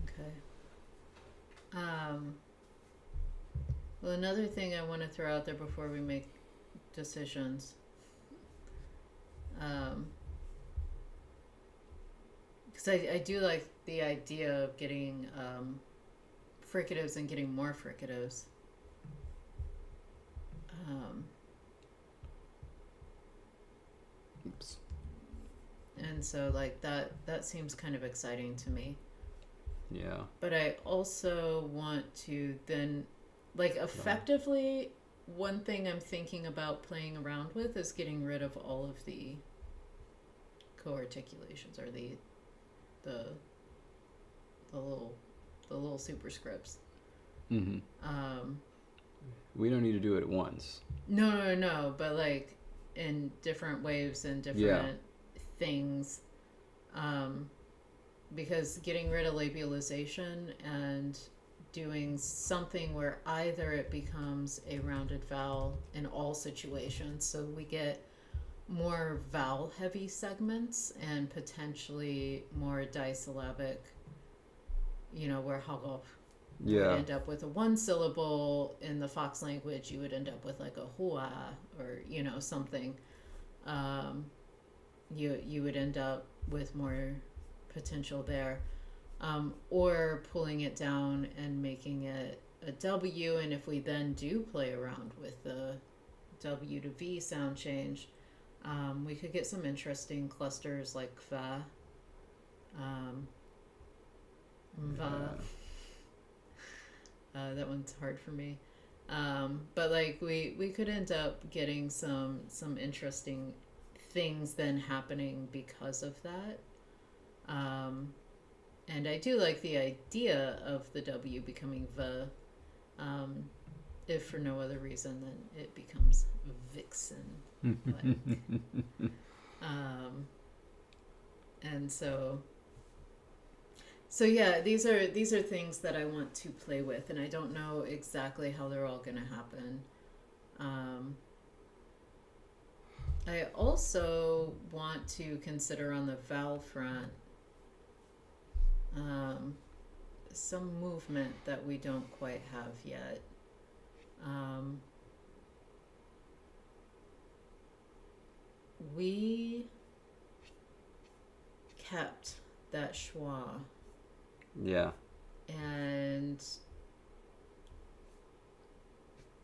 Okay. Well, another thing I want to throw out there before we make decisions, because I do like the idea of getting fricatives and getting more fricatives. Oops. And so like that seems kind of exciting to me. Yeah. But I also want to then, like, effectively, one thing I'm thinking about playing around with is getting rid of all of the co-articulations, or the little superscripts. Mm-hmm. We don't need to do it at once. No, but like in different waves and different things. Because getting rid of labialization and doing something where either it becomes a rounded vowel in all situations, so we get more vowel heavy segments and potentially more disyllabic, where Hagop would end up with a one syllable. In the Fox language, you would end up with like a hua, or something. You would end up with more potential there, or pulling it down and making it a W. And if we then do play around with the W to V sound change, we could get some interesting clusters like fa, va. That one's hard for me. But like we could end up getting some interesting things then happening because of that. And I do like the idea of the W becoming V. If for no other reason, then it becomes vixen. And so yeah, these are things that I want to play with, and I don't know exactly how they're all going to happen. I also want to consider on the vowel front some movement that we don't quite have yet. we kept that schwa, Yeah. and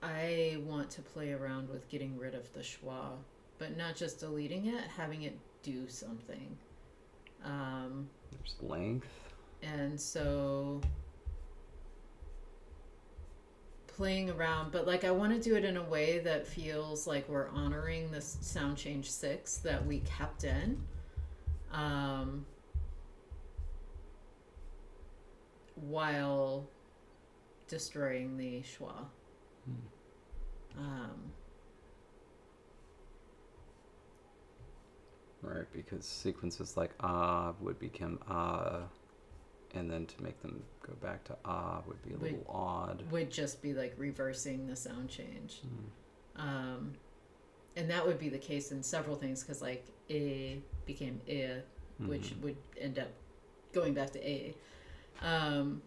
I want to play around with getting rid of the schwa, but not just deleting it, having it do something. There's length. And so playing around, but like I want to do it in a way that feels like we're honoring this sound change 6 that we kept in. While destroying the schwa. Right, because sequences like would become and then to make them go back to would be a little odd. Would just be like reversing the sound change. And that would be the case in several things, because like a became which would end up going back to a. And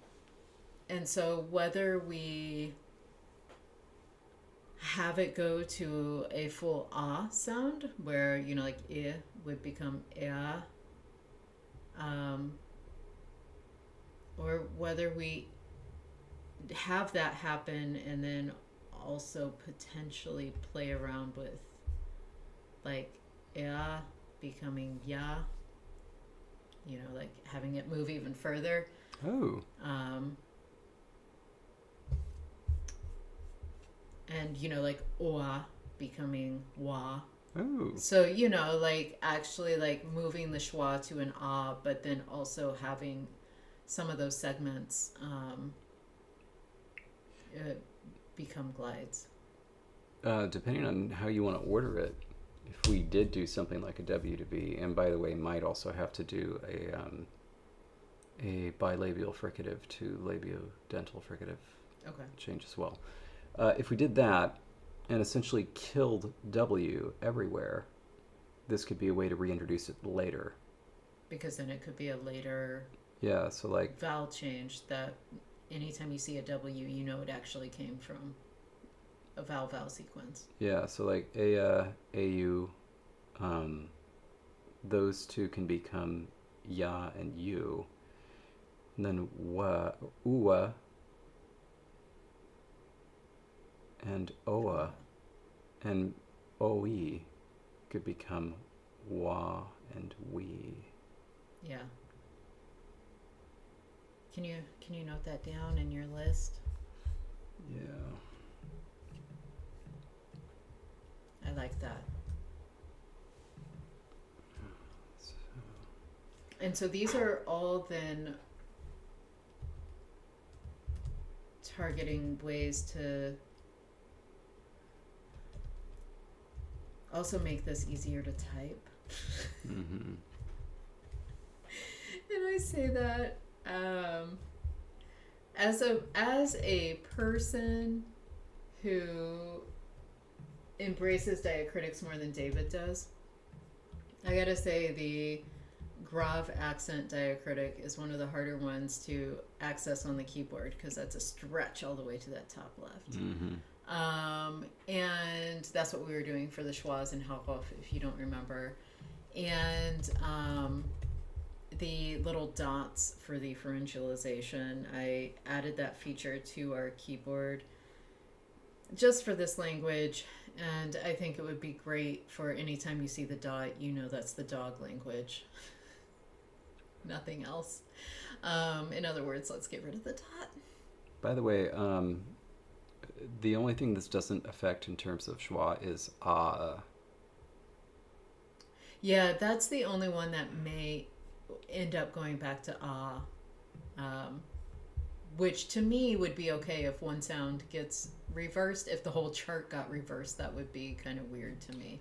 so whether we have it go to a full sound where, you know, like would become or whether we have that happen and then also potentially play around with like becoming ya, you know, like having it move even further. And you know, like oa becoming wa. So, you know, like actually like moving the schwa to an but then also having some of those segments become glides. Depending on how you want to order it, if we did do something like a W to B, and by the way, might also have to do a bilabial fricative to labiodental fricative change as well. If we did that and essentially killed W everywhere, this could be a way to reintroduce it later. Because then it could be a later so like vowel change that anytime you see a W, you know it actually came from a vowel sequence. Yeah, so like AU, those two can become ya and u. And then uwa and oa and oe could become wa and we. Yeah. Can you note that down in your list? Yeah. I like that. And so these are all then targeting ways to also make this easier to type. And I say that as a person who embraces diacritics more than David does, I gotta say the grave accent diacritic is one of the harder ones to access on the keyboard, because that's a stretch all the way to that top left. And that's what we were doing for the schwas and Halkoff, if you don't remember. And the little dots for the pharyngealization, I added that feature to our keyboard just for this language, and I think it would be great for anytime you see the dot, you know that's the dog language. Nothing else. In other words, let's get rid of the dot. By the way, the only thing this doesn't affect in terms of schwa is Yeah, that's the only one that may end up going back to which to me would be okay if one sound gets reversed. If the whole chart got reversed, that would be kind of weird to me.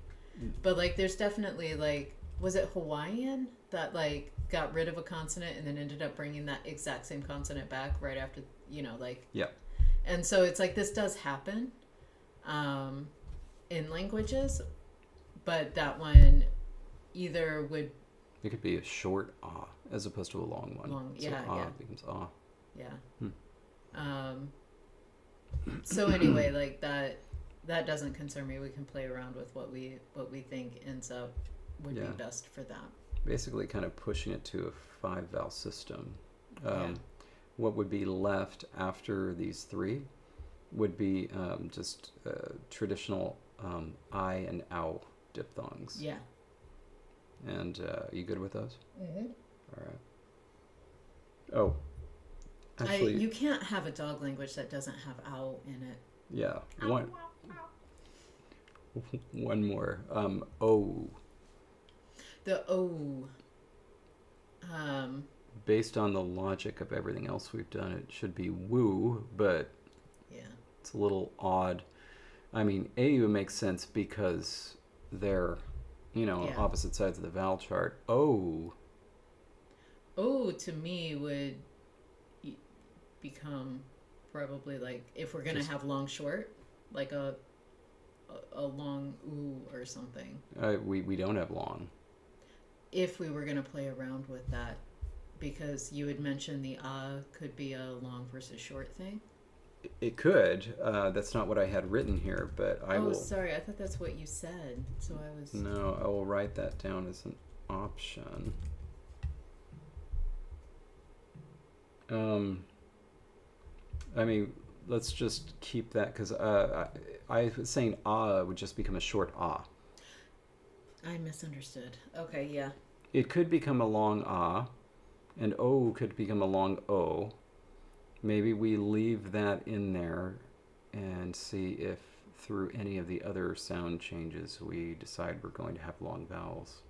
But like there's definitely like, was it Hawaiian that like got rid of a consonant and then ended up bringing that exact same consonant back right after, you know, like and so it's like this does happen in languages, but that one either would, it could be a short as opposed to a long one. Becomes So anyway, like that doesn't concern me. We can play around with what we think ends up would be best for that. Basically kind of pushing it to a 5-vowel system. Yeah. What would be left after these three would be just traditional I and ow diphthongs. Yeah. And you good with those? Mm-hmm. All right. Oh, actually, you can't have a dog language that doesn't have ow in it. yeah. Ow, One more. O. The O. Based on the logic of everything else we've done, it should be woo, but yeah, it's a little odd. I mean, AU makes sense because they're, opposite sides of the vowel chart. O. O to me would become probably like, if we're gonna have long short, like a long oo or something. We don't have long. If we were gonna play around with that, because you had mentioned the could be a long versus short thing. It could. That's not what I had written here, but I will. Oh, sorry. I thought that's what you said. So I was. No, I will write that down as an option. I mean, let's just keep that because I was saying would just become a short ah. I misunderstood. Okay, yeah. It could become a long and O could become a long O. Maybe we leave that in there and see if through any of the other sound changes we decide we're going to have long vowels.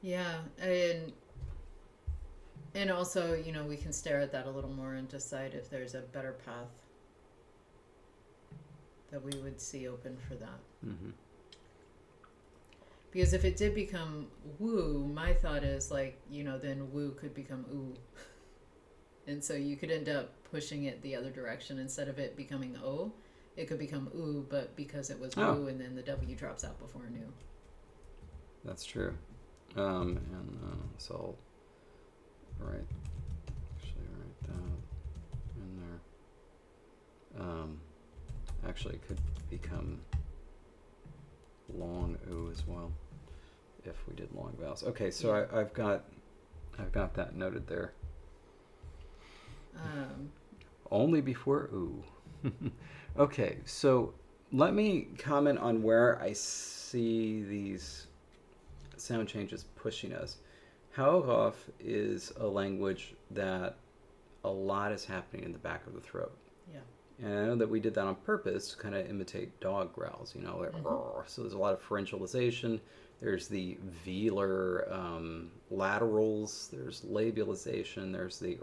Yeah, and also, we can stare at that a little more and decide if there's a better path that we would see open for that. Mm-hmm. Because if it did become woo, my thought is like, then woo could become ooh. And so you could end up pushing it the other direction. Instead of it becoming O, it could become ooh, but because it was woo, and then the W drops out before new. That's true. So I'll write that in there. Actually, it could become long oo as well if we did long vowels. Okay, so yeah. I've got that noted there. Only before ooh. Okay, so let me comment on where I see these sound changes pushing us. Haugauf is a language that a lot is happening in the back of the throat. Yeah. And I know that we did that on purpose to kind of imitate dog growls, like, so there's a lot of pharyngealization. There's the velar laterals. There's labialization. There's the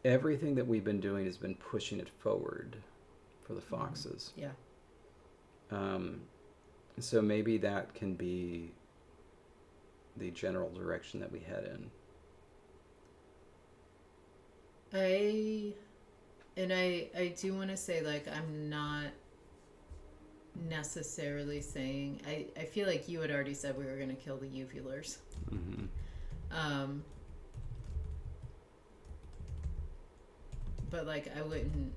everything that we've been doing has been pushing it forward for the foxes. Yeah. So maybe that can be the general direction that we head in. I do want to say, like, I'm not necessarily saying, I feel like you had already said we were going to kill the uvulars. Mm-hmm. But like, I wouldn't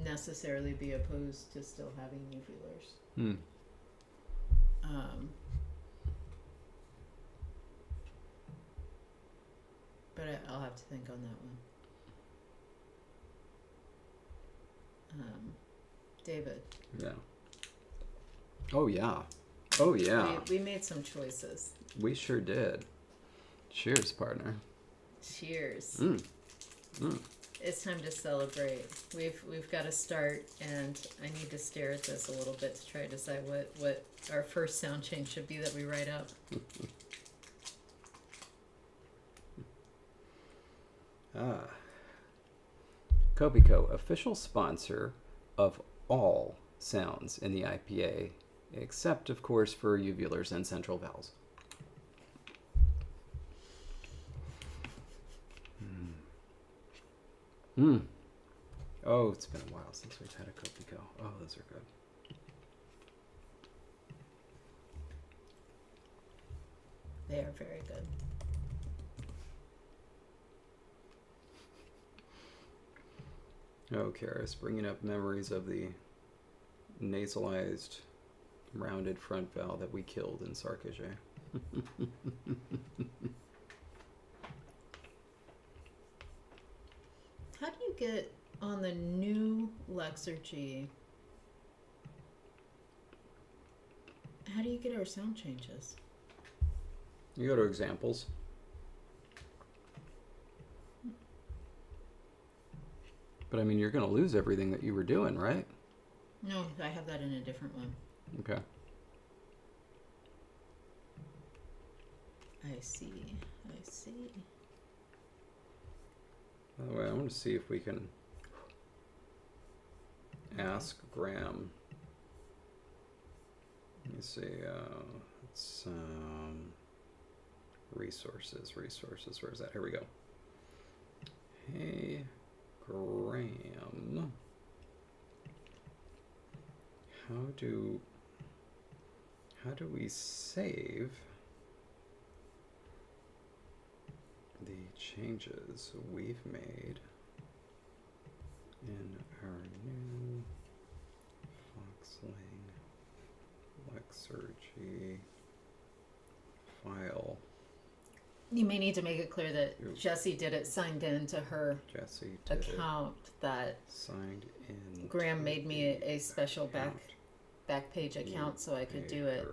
necessarily be opposed to still having uvulars. Hmm. But I'll have to think on that one. David. Yeah. Oh yeah. Oh yeah. We made some choices. We sure did. Cheers, partner. Cheers. Mm. It's time to celebrate. We've got to start, and I need to stare at this a little bit to try to decide what our first sound change should be that we write up. Kopiko, official sponsor of all sounds in the IPA, except of course for uvulars and central vowels. Oh, it's been a while since we've had a Kopiko. Oh, those are good. They are very good. Oh, Karis, bringing up memories of the nasalized, rounded front vowel that we killed in Sarkisier. How do you get on the new Lexergy? How do you get our sound changes? You go to examples. But I mean, you're going to lose everything that you were doing, right? No, I have that in a different one. Okay. I see. By the way, I want to see if we can ask Graham. Let me see. It's resources. Where's that? Here we go. Hey, Graham. How do we save the changes we've made in our new Foxling Lexergy file? You may need to make it clear that Jessie did it signed in to her account. That signed in. Graham made me a special back page account so I could do it.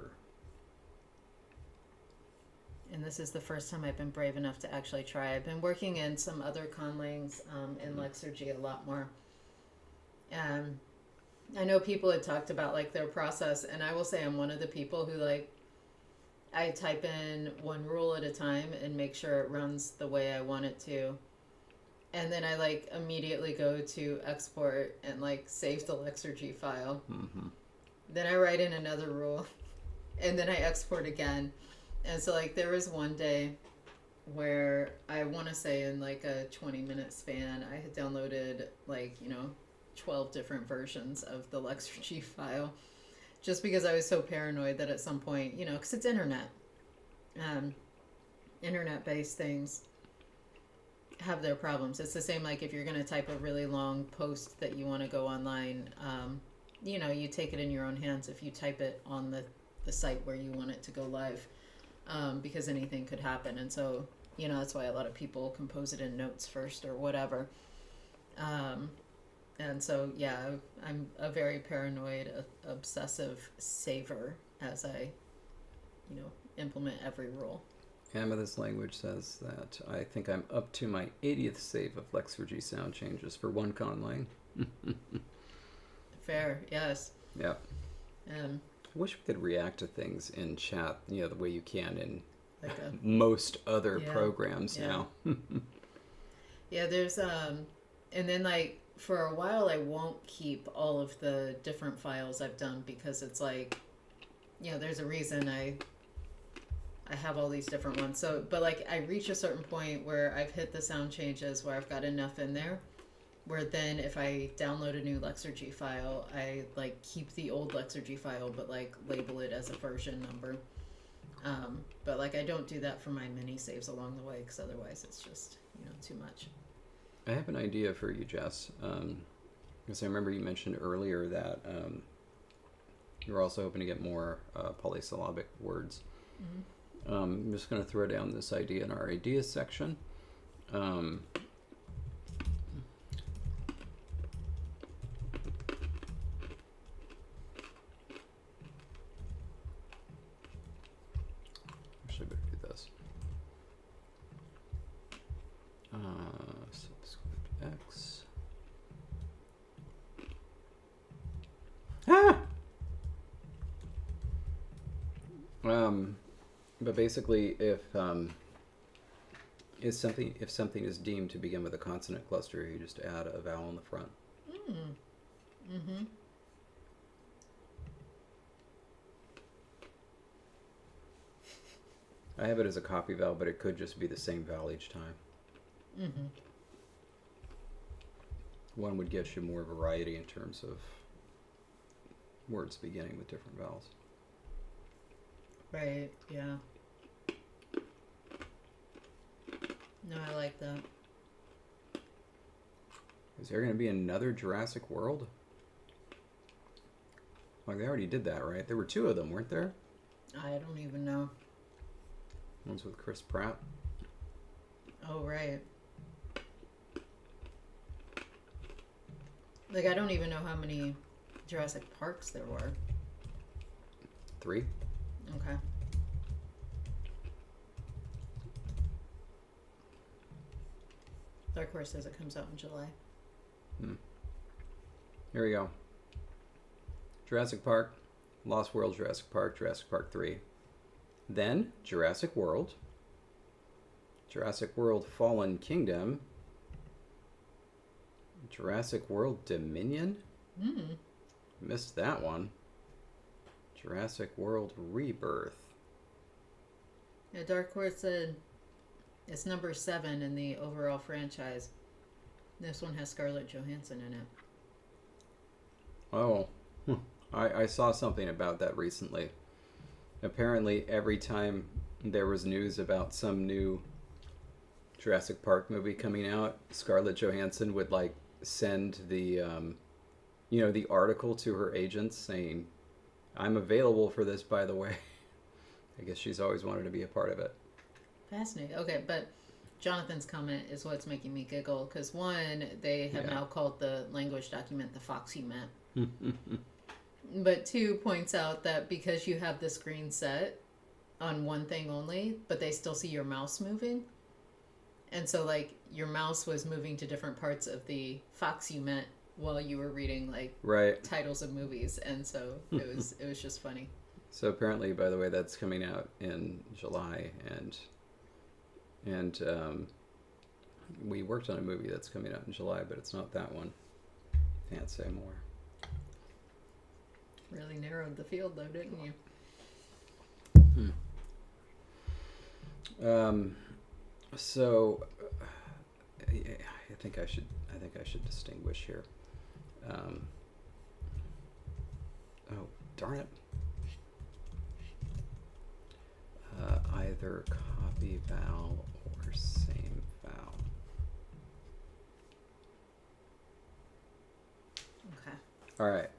And this is the first time I've been brave enough to actually try. I've been working in some other conlangs in Lexergy a lot more. I know people had talked about like their process, and I will say I'm one of the people who like I type in one rule at a time and make sure it runs the way I want it to. And then I like immediately go to export and like save the Lexergy file. Mm-hmm. Then I write in another rule and then I export again. And so like there was one day where I want to say in like a 20-minute span, I had downloaded like, 12 different versions of the Lexergy file just because I was so paranoid that at some point, because it's internet-based things have their problems. It's the same like if you're going to type a really long post that you want to go online, you take it in your own hands if you type it on the site where you want it to go live, because anything could happen. And so, that's why a lot of people compose it in notes first or whatever. And so, yeah, I'm a very paranoid, obsessive saver as I, implement every rule. Amethyst Language says that I think I'm up to my 80th save of Lexergy sound changes for one conlang. Fair, yes. Yep. I wish we could react to things in chat, the way you can in like most other programs now. Yeah, there's, and then like, for a while I won't keep all of the different files I've done because it's like, there's a reason I have all these different ones. So, but like I reach a certain point where I've hit the sound changes where I've got enough in there where then if I download a new Lexergy file, I like keep the old Lexergy file but like label it as a version number. But like I don't do that for my mini saves along the way because otherwise it's just, too much. I have an idea for you, Jess. Because I remember you mentioned earlier that you're also hoping to get more polysyllabic words. Mm-hmm. I'm just going to throw down this idea in our ideas section. Actually, better do this. Subscript X. But basically, if something is deemed to begin with a consonant cluster, you just add a vowel in the front. Mm-hmm. I have it as a copy vowel, but it could just be the same vowel each time. Mm-hmm. One would get you more variety in terms of words beginning with different vowels. Right, yeah. No, I like that. Is there going to be another Jurassic World? Like, they already did that, right? There were two of them, weren't there? I don't even know. One's with Chris Pratt. Oh, right. Like, I don't even know how many Jurassic Parks there were. 3. Okay. Dark Horse says it comes out in July. Here we go. Jurassic Park, Lost World, Jurassic Park 3. Then Jurassic World, Jurassic World Fallen Kingdom, Jurassic World Dominion. Missed that one. Jurassic World Rebirth. Yeah, Dark Horse said it's number 7 in the overall franchise. This one has Scarlett Johansson in it. Oh, I saw something about that recently. Apparently, every time there was news about some new Jurassic Park movie coming out, Scarlett Johansson would like send the, the article to her agents saying, "I'm available for this, by the way." I guess she's always wanted to be a part of it. Fascinating. Okay, but Jonathan's comment is what's making me giggle because one, they have now called the language document the Foxy Met. But 2 points out that because you have the screen set on one thing only, but they still see your mouse moving. And so like your mouse was moving to different parts of the Foxy Met while you were reading like titles of movies, and so it was just funny. So apparently, by the way, that's coming out in July, and we worked on a movie that's coming out in July, but it's not that one. Can't say more. Really narrowed the field, though, didn't you? So I think I should distinguish here. Oh, darn it. Either copy val or same val. Okay. All right.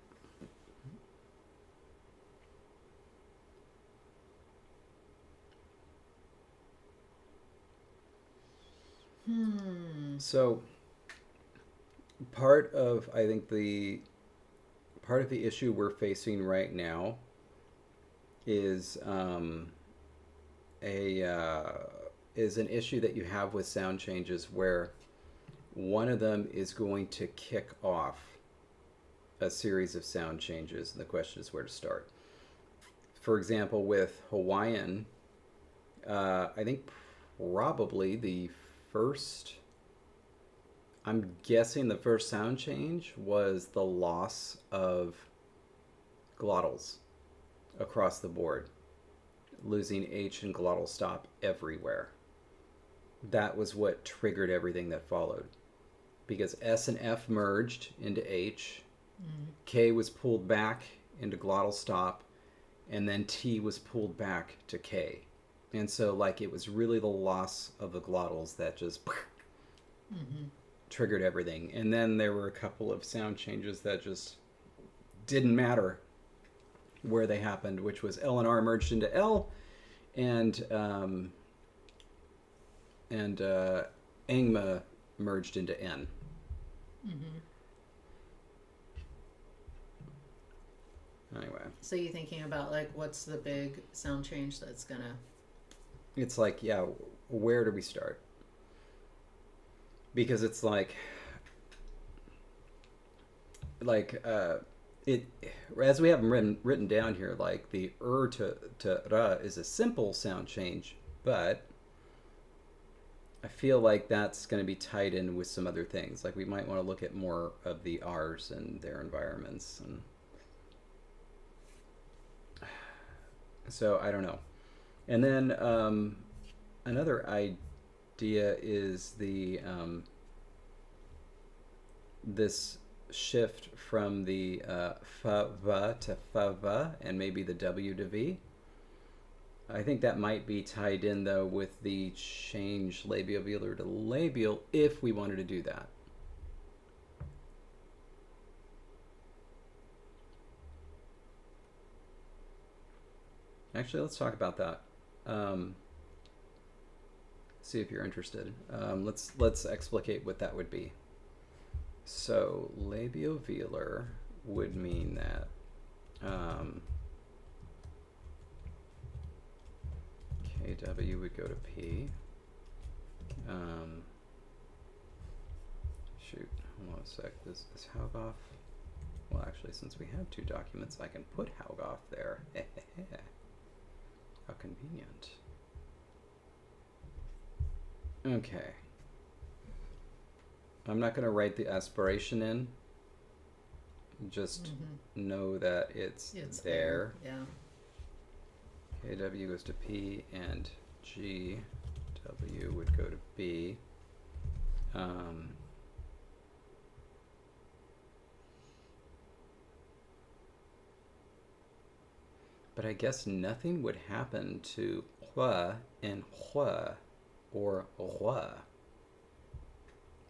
So part of the issue we're facing right now is is an issue that you have with sound changes where one of them is going to kick off a series of sound changes, and the question is where to start. For example, with Hawaiian, I think probably I'm guessing the first sound change was the loss of glottals across the board, losing H and glottal stop everywhere. That was what triggered everything that followed, because S and F merged into H, K was pulled back into glottal stop, and then T was pulled back to K. And so like it was really the loss of the glottals that just triggered everything. And then there were a couple of sound changes that just didn't matter where they happened, which was L and R merged into L, and Angma merged into N. Anyway. So you're thinking about like what's the big sound change that's gonna... It's like, yeah, where do we start? Because it's like it, as we have them written down here, like the to ra is a simple sound change, but I feel like that's going to be tied in with some other things. Like we might want to look at more of the R's and their environments, and so I don't know. And then another idea is the this shift from the fa-va to fa-va, and maybe the W to V. I think that might be tied in, though, with the change labiovelar to labial, if we wanted to do that. Actually, let's talk about that. See if you're interested. Let's explicate what that would be. So labiovelar would mean that KW would go to P. Shoot, hold on a sec. Is Haugoff? Well, actually, since we have two documents, I can put Haugoff there. How convenient. Okay. I'm not going to write the aspiration in. Just know that it's there. Yeah. KW goes to P and GW would go to B. But I guess nothing would happen to hua and hua or hua,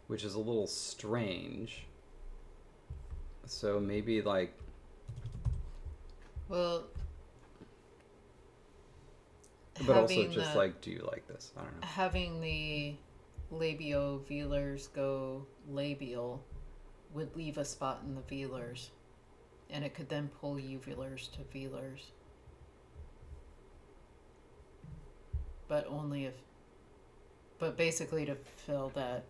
which is a little strange. So maybe like, well, but also just like, do you like this? I don't know. Having the labiovelars go labial would leave a spot in the velars, and it could then pull uvulars to velars. But only if, but basically to fill that.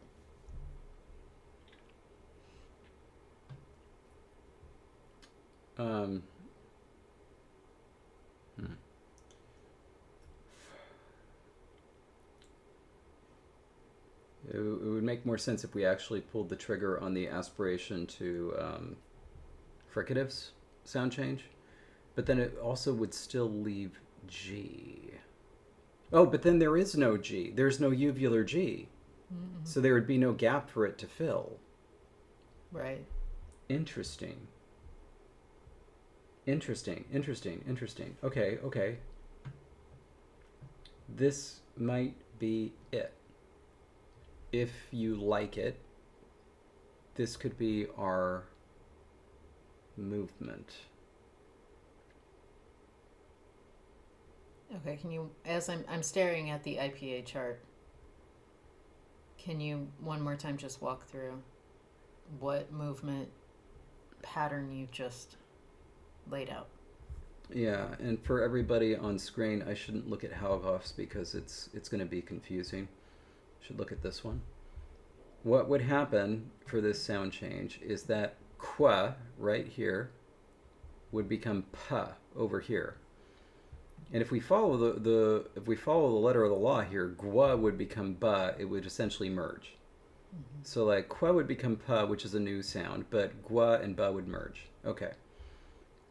It would make more sense if we actually pulled the trigger on the aspiration to fricatives sound change, but then it also would still leave G. Oh, but then there is no G. There's no uvular G. Mm-mm. So there would be no gap for it to fill. Right. Interesting. Okay. This might be it. If you like it, this could be our movement. Okay, can you, as I'm staring at the IPA chart, can you one more time just walk through what movement pattern you just laid out? Yeah, and for everybody on screen, I shouldn't look at Haugoff's because it's going to be confusing. Should look at this one. What would happen for this sound change is that qua right here would become pa over here. And if we follow the letter of the law here, gua would become ba. It would essentially merge. Mm-hmm. So like qua would become pa, which is a new sound, but gua and ba would merge. Okay.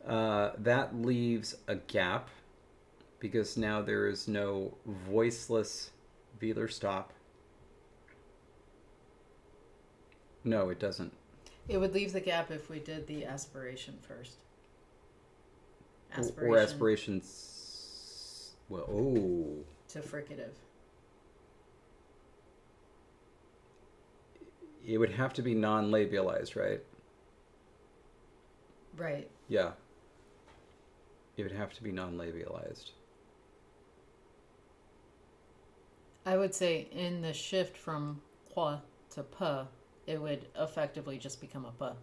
That leaves a gap because now there is no voiceless velar stop. No, it doesn't. It would leave the gap if we did the aspiration first. Or aspirations. Well, to fricative. It would have to be non-labialized, right? Right. Yeah. It would have to be non-labialized. I would say in the shift from qua to pa, it would effectively just become a pa.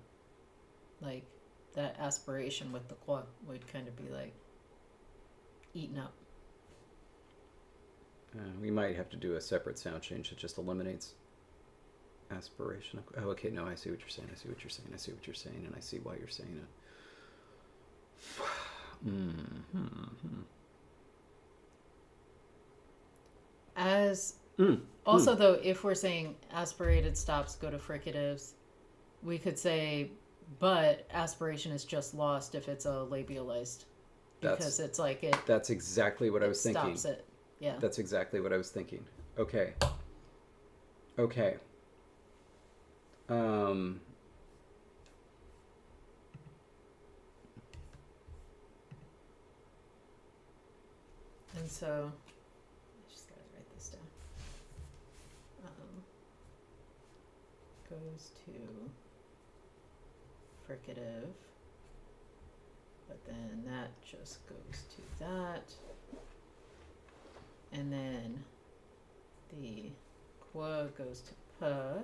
Like that aspiration with the qua would kind of be like eaten up. We might have to do a separate sound change that just eliminates aspiration. Oh, okay, no, I see what you're saying. And I see why you're saying it. Though, if we're saying aspirated stops go to fricatives, we could say, but aspiration is just lost if it's a labialized, because it's like it. That's exactly what I was thinking. Stops it. Yeah. That's exactly what I was thinking. Okay. And so, I just gotta write this down. Goes to fricative, but then that just goes to that. and then the qua goes to pa.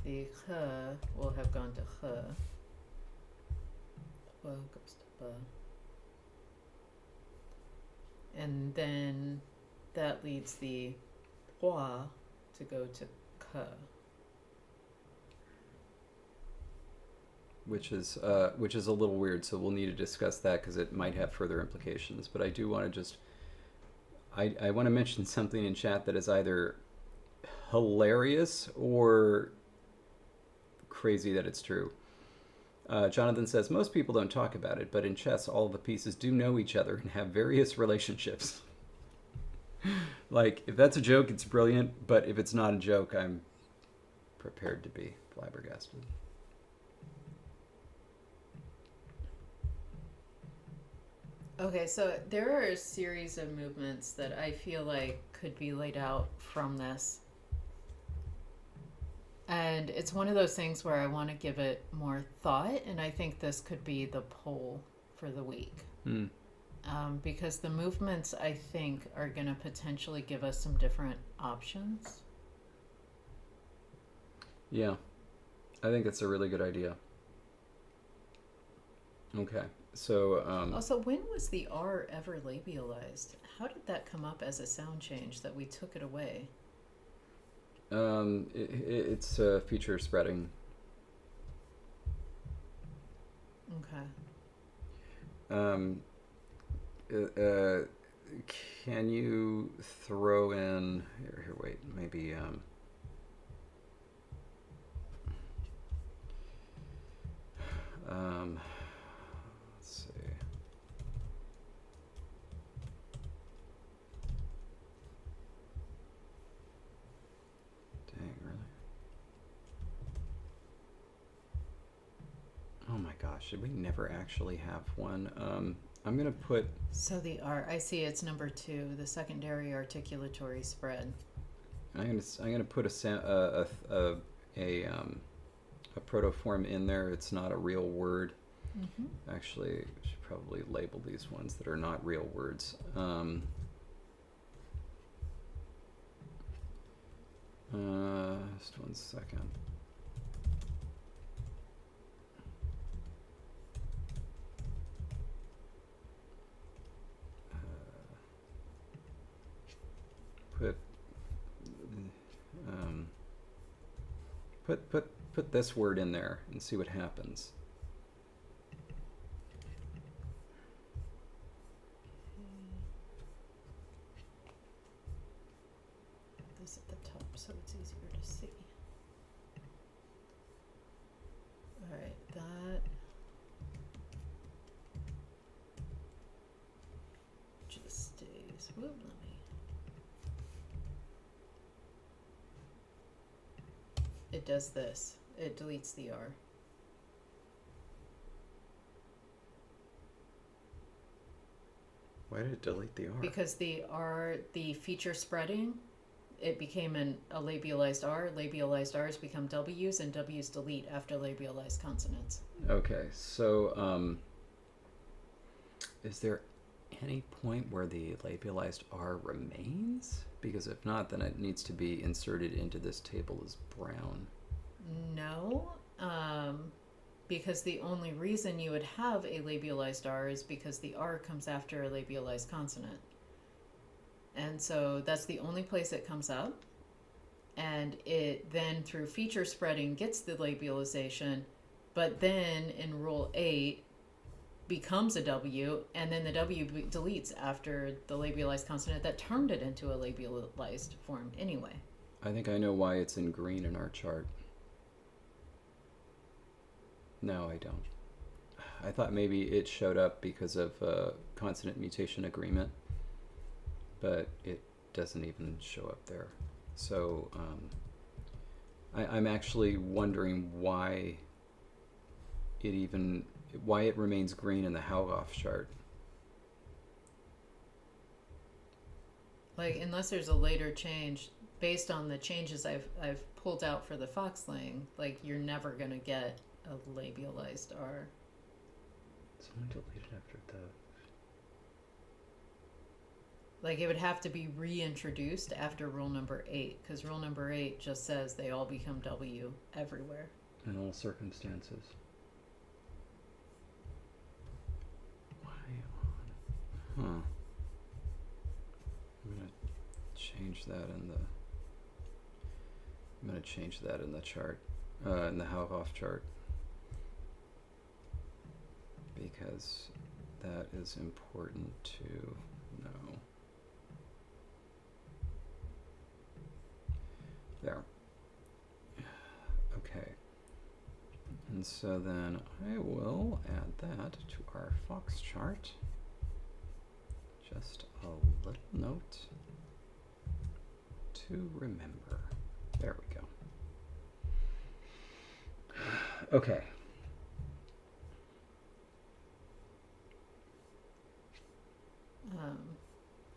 The kh will have gone to kh. Qua goes to pa. And then that leads the hua to go to k. Which is a little weird, so we'll need to discuss that because it might have further implications. But I do want to just, I want to mention something in chat that is either hilarious or crazy that it's true. Jonathan says, most people don't talk about it, but in chess, all of the pieces do know each other and have various relationships. Like, if that's a joke, it's brilliant, but if it's not a joke, I'm prepared to be flabbergasted. Okay, so there are a series of movements that I feel like could be laid out from this. And it's one of those things where I want to give it more thought, and I think this could be the poll for the week. Because the movements, I think, are going to potentially give us some different options. Yeah, I think it's a really good idea. Okay, so... Also, when was the R ever labialized? How did that come up as a sound change that we took it away? It's feature spreading. Okay. Can you throw in... Here, wait, maybe... let's see. Dang, really? Oh my gosh, did we never actually have one? I'm gonna put... So the R, I see it's number 2, the secondary articulatory spread. I'm gonna put a protoform in there. It's not a real word. Mm-hmm. Actually, I should probably label these ones that are not real words. Just one second. Put this word in there and see what happens. This at the top so it's easier to see. Alright, that just stays. Whoop, let me. It does this. It deletes the R. Why did it delete the R? Because the R, the feature spreading, it became a labialized R. Labialized R's become W's, and W's delete after labialized consonants. Okay, so is there any point where the labialized R remains? Because if not, then it needs to be inserted into this table as brown. No, because the only reason you would have a labialized R is because the R comes after a labialized consonant. And so that's the only place it comes up. And it then, through feature spreading, gets the labialization, but then in Rule 8 becomes a W, and then the W deletes after the labialized consonant that turned it into a labialized form anyway. I think I know why it's in green in our chart. No, I don't. I thought maybe it showed up because of consonant mutation agreement, but it doesn't even show up there. So I'm actually wondering why it remains green in the Haugoff chart. Like, unless there's a later change based on the changes I've pulled out for the Foxlang, like, you're never gonna get a labialized R. Someone deleted after the Like it would have to be reintroduced after rule number 8, because rule number 8 just says they all become W everywhere. In all circumstances. Why on? Huh. I'm gonna change that in the. I'm gonna change that in the chart, in the Hauhoff chart, because that is important to know. There. Okay. And so then I will add that to our Fox chart. Just a little note to remember. There we go. Okay.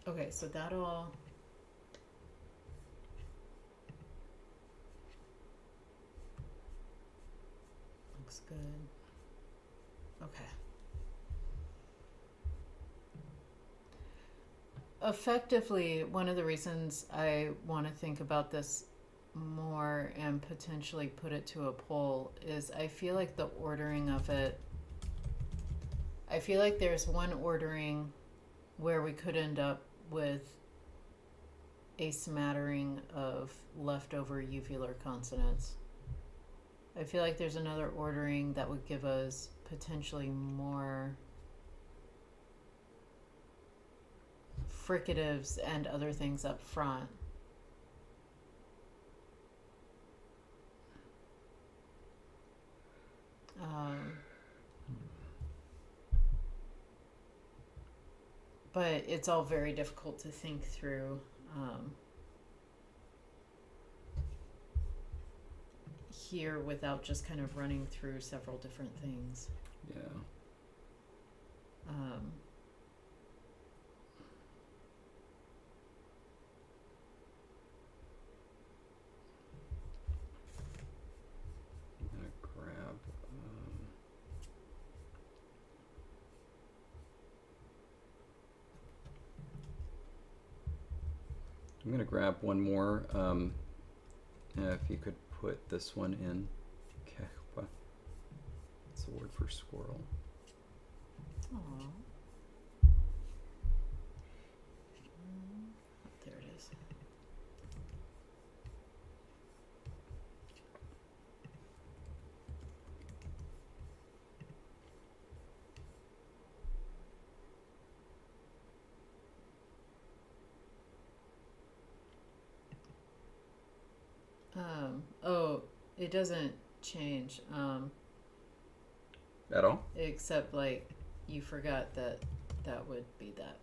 Okay, so that all looks good. Okay. Effectively, one of the reasons I want to think about this more and potentially put it to a poll is I feel like the ordering of it, I feel like there's one ordering where we could end up with a smattering of leftover uvular consonants. I feel like there's another ordering that would give us potentially more fricatives and other things up front. But it's all very difficult to think through here without just kind of running through several different things. Yeah. I'm gonna grab. I'm gonna grab one more. If you could put this one in. Okay. What's the word for squirrel? Aww. There it is. Oh, it doesn't change. At all? Except like you forgot that that would be that.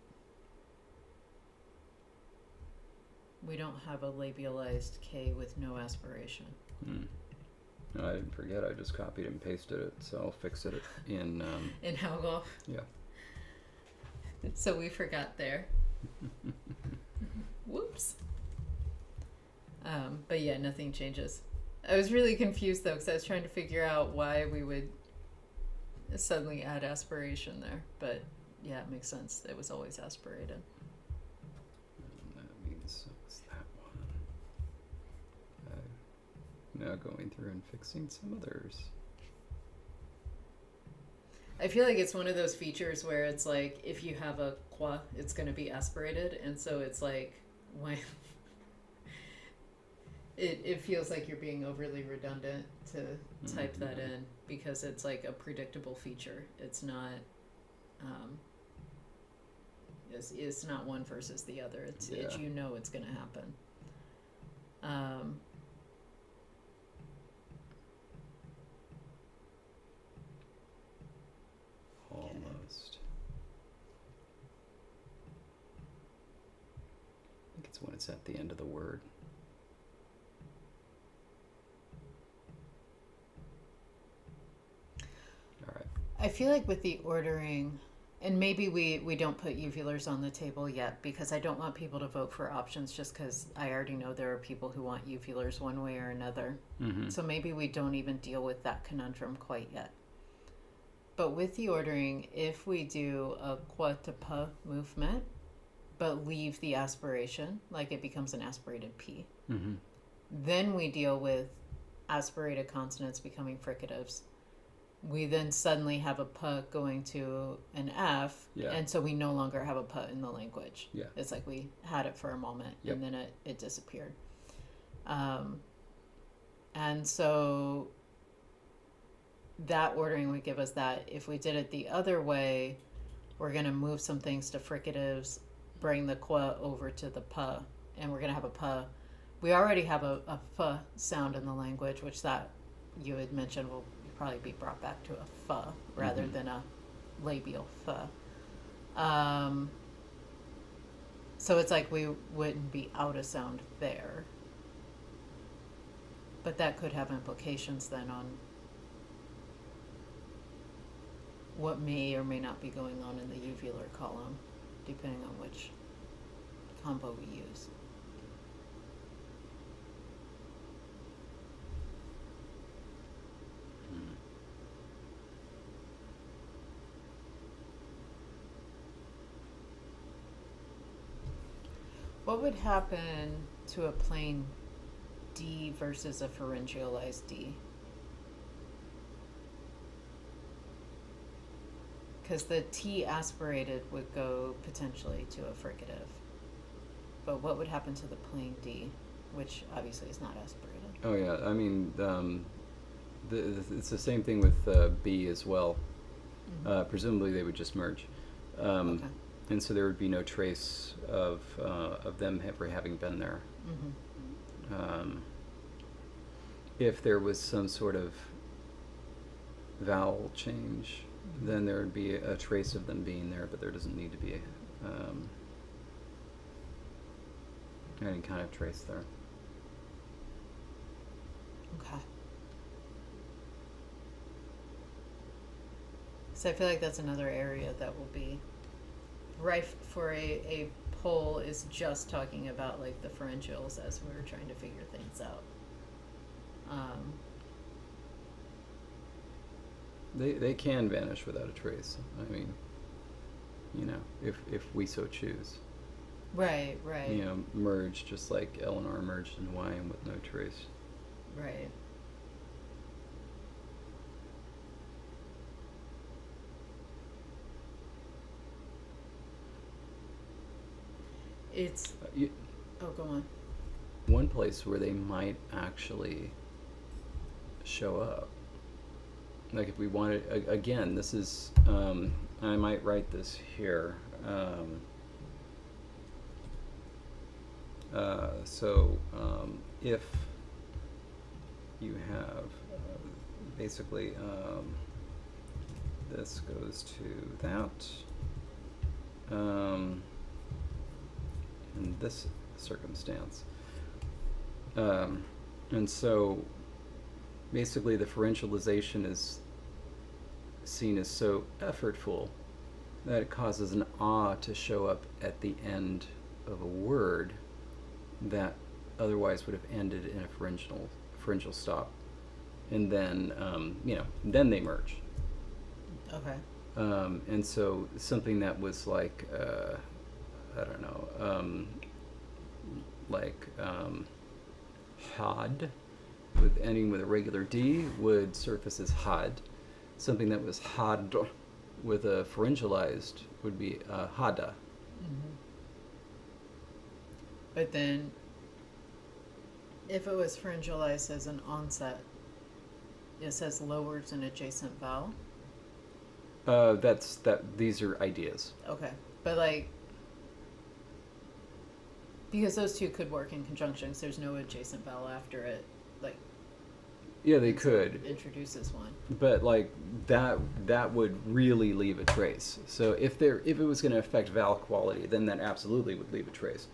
We don't have a labialized K with no aspiration. No, I didn't forget. I just copied and pasted it, so I'll fix it in. In Haugoff. Yeah. So we forgot there. Whoops. But yeah, nothing changes. I was really confused though, because I was trying to figure out why we would suddenly add aspiration there. But yeah, it makes sense. It was always aspirated. And that means it's that one. I'm now going through and fixing some others. I feel like it's one of those features where it's like if you have a qua, it's going to be aspirated, and so it's like when it feels like you're being overly redundant to type that in because it's like a predictable feature. It's not it's not one versus the other. It's you know it's going to happen. Almost. I think it's when it's at the end of the word. All right. I feel like with the ordering, and maybe we don't put uvulars on the table yet because I don't want people to vote for options just because I already know there are people who want uvulars one way or another. So maybe we don't even deal with that conundrum quite yet. But with the ordering, if we do a qua to pa movement, but leave the aspiration, like it becomes an aspirated P. Mm-hmm. Then we deal with aspirated consonants becoming fricatives. We then suddenly have a P going to an F, Yeah. and so we no longer have a P in the language. Yeah. It's like we had it for a moment, Yep. and then it disappeared. And so that ordering would give us that. If we did it the other way, we're going to move some things to fricatives, bring the qua over to the P, and we're going to have a P. We already have a F sound in the language, which that you had mentioned will probably be brought back to a F rather Mm-hmm. than a labial F. So it's like we wouldn't be out of sound there. But that could have implications then on what may or may not be going on in the uvular column, depending on which combo we use. What would happen to a plain D versus a pharyngealized D? Because the T aspirated would go potentially to a fricative. But what would happen to the plain D, which obviously is not aspirated? Oh yeah, I mean, it's the same thing with B as well. Mm-hmm. Presumably they would just merge, Okay. and so there would be no trace of them ever having been there. Mm-hmm. If there was some sort of vowel change, then there would be a trace of them being there, but there doesn't need to be any kind of trace there. Okay. So I feel like that's another area that will be rife for a poll, is just talking about like the pharyngeals as we were trying to figure things out. They can vanish without a trace. I mean, you know, if we so choose. Right, right. You know, merge just like Eleanor merged in Hawaiian with no trace. Right. It's oh, go on. One place where they might actually show up, like if we wanted, again, this is, I might write this here. If you have basically this goes to that, in this circumstance, and so basically the differentialization is seen as so effortful that it causes an ah to show up at the end of a word that otherwise would have ended in a pharyngeal stop, and then then they merge. Okay. And so something that was like I don't know, had, with ending with a regular D, would surface as had. Something that was had with a pharyngealized would be hada. Mm-hmm. But then, if it was pharyngealized as an onset, it says lowers an adjacent vowel. These are ideas. Okay, but like, because those two could work in conjunction, because there's no adjacent vowel after it. Like, yeah, they could. It introduces one. But like that would really leave a trace. So if it was going to affect vowel quality, then that absolutely would leave a trace.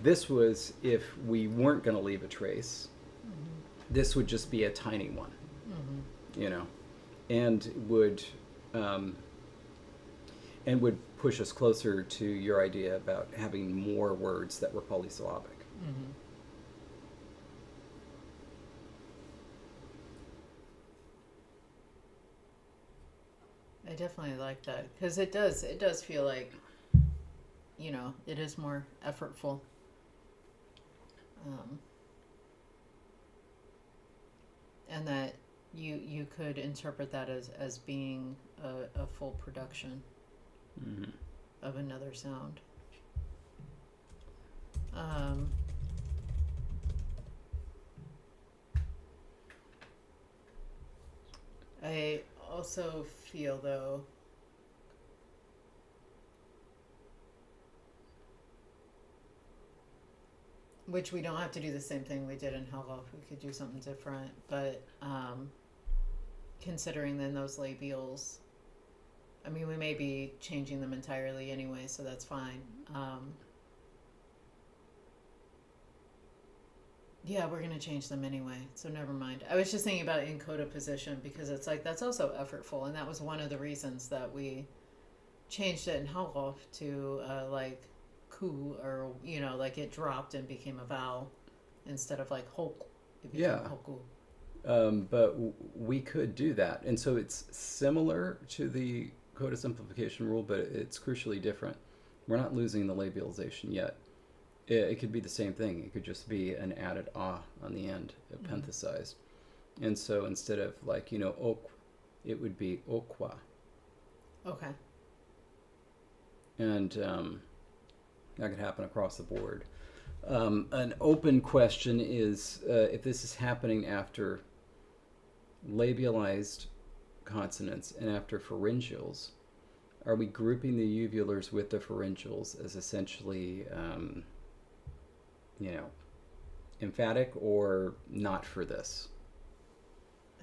This was if we weren't going to leave a trace. Mm-hmm. This would just be a tiny one, Mm-hmm. you know, and would push us closer to your idea about having more words that were polysyllabic. Mm-hmm. I definitely like that, because it does feel like it is more effortful. Um, and that you could interpret that as being a full production Mm-hmm. of another sound. Um, I also feel though which we don't have to do the same thing we did in Hello. We could do something different, but considering then those labials, I mean, we may be changing them entirely anyway, so that's fine. Yeah, we're gonna change them anyway, so never mind. I was just thinking about in coda position because it's like that's also effortful, and that was one of the reasons that we changed it in Hello to like ku, or like it dropped and became a vowel instead of like hok, it became Yeah. hoku. But we could do that. And so it's similar to the coda simplification rule, but it's crucially different. We're not losing the labialization yet. It could be the same thing. It could just be an added ah on the end, epenthesized. And so instead of like, ok, it would be okwa. Okay. And that could happen across the board. An open question is if this is happening after labialized consonants and after pharyngeals, are we grouping the uvulars with the pharyngeals as essentially, emphatic or not for this?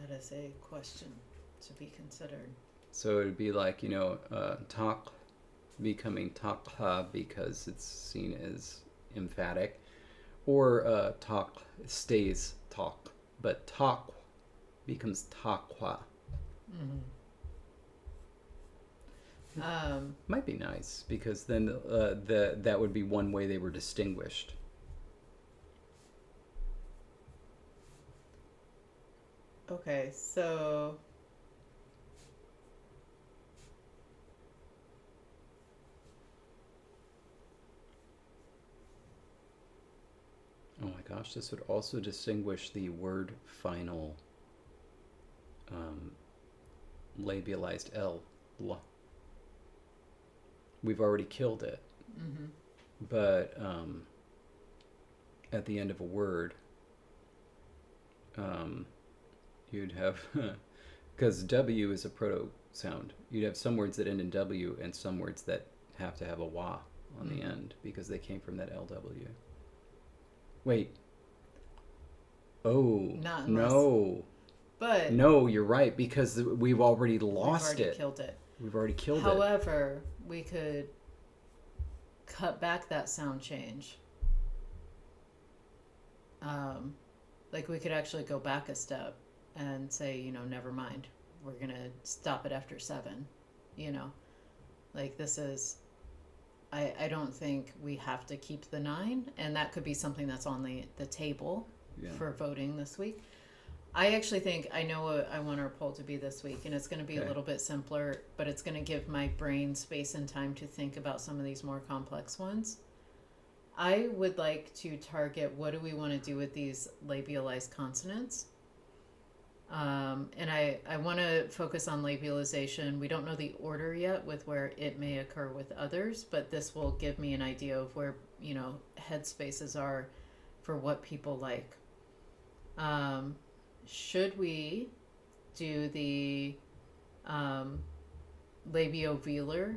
That is a question to be considered. So it would be like, tak becoming takha because it's seen as emphatic, or tak stays tak, but tak becomes takwa. Might be nice because then that would be one way they were distinguished. Okay, so Oh my gosh, this would also distinguish the word final labialized L. We've already killed it. But at the end of a word, you'd have, because W is a proto sound, you'd have some words that end in W and some words that have to have a wa on the end because they came from that LW. Wait. Oh, not unless, no. but No, you're right, because we've already lost we've already it. killed it. We've already killed it. However, we could cut back that sound change. Like we could actually go back a step and say, never mind. We're gonna stop it after 7. Like this is. I don't think we have to keep the 9, and that could be something that's on the table for voting this week. I actually think I know what I want our poll to be this week, and it's going to be a little bit simpler, but it's going to give my brain space and time to think about some of these more complex ones. I would like to target what do we want to do with these labialized consonants. And I want to focus on labialization. We don't know the order yet with where it may occur with others, but this will give me an idea of where, headspaces are for what people like. Should we do the labiovelar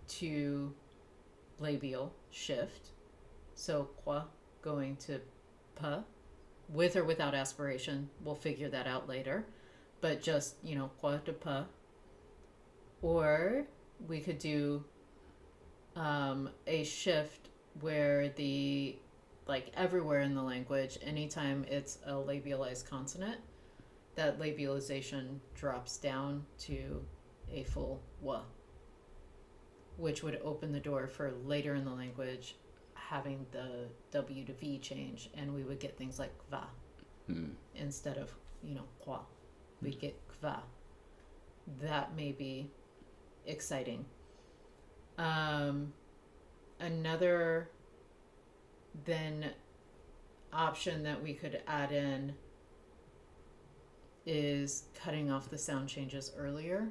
to labial shift? So qua going to pa, with or without aspiration, we'll figure that out later. But just, qua to pa. Or we could do a shift where like everywhere in the language, anytime it's a labialized consonant, that labialization drops down to a full wa, which would open the door for later in the language having the W to V change, and we would get things like va instead of, qua. We'd get kva. That may be exciting. another then option that we could add in is cutting off the sound changes earlier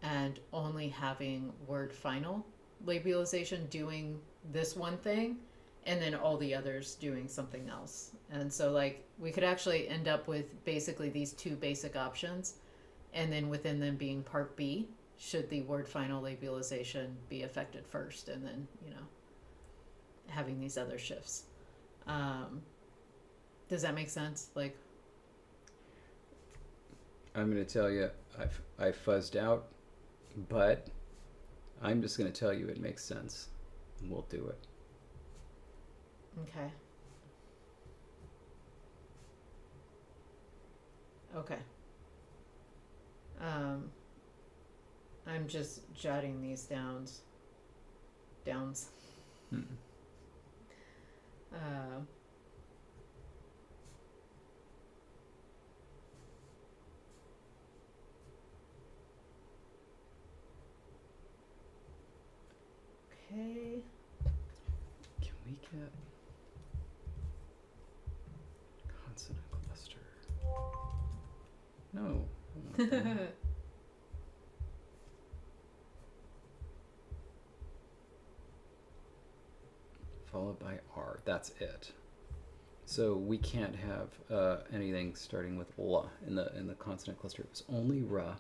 and only having word final labialization doing this one thing and then all the others doing something else. And so like we could actually end up with basically these two basic options, and then within them being part B, should the word final labialization be affected first, and then, you know, having these other shifts. Does that make sense? Like, I'm going to tell you, I fuzzed out, but I'm just going to tell you it makes sense, and we'll do it. okay. Okay. I'm just jotting these downs. Hmm. Okay. Can we get consonant cluster? No. I don't want that. Followed by R. That's it. So we can't have anything starting with la in the consonant cluster. It was only ra.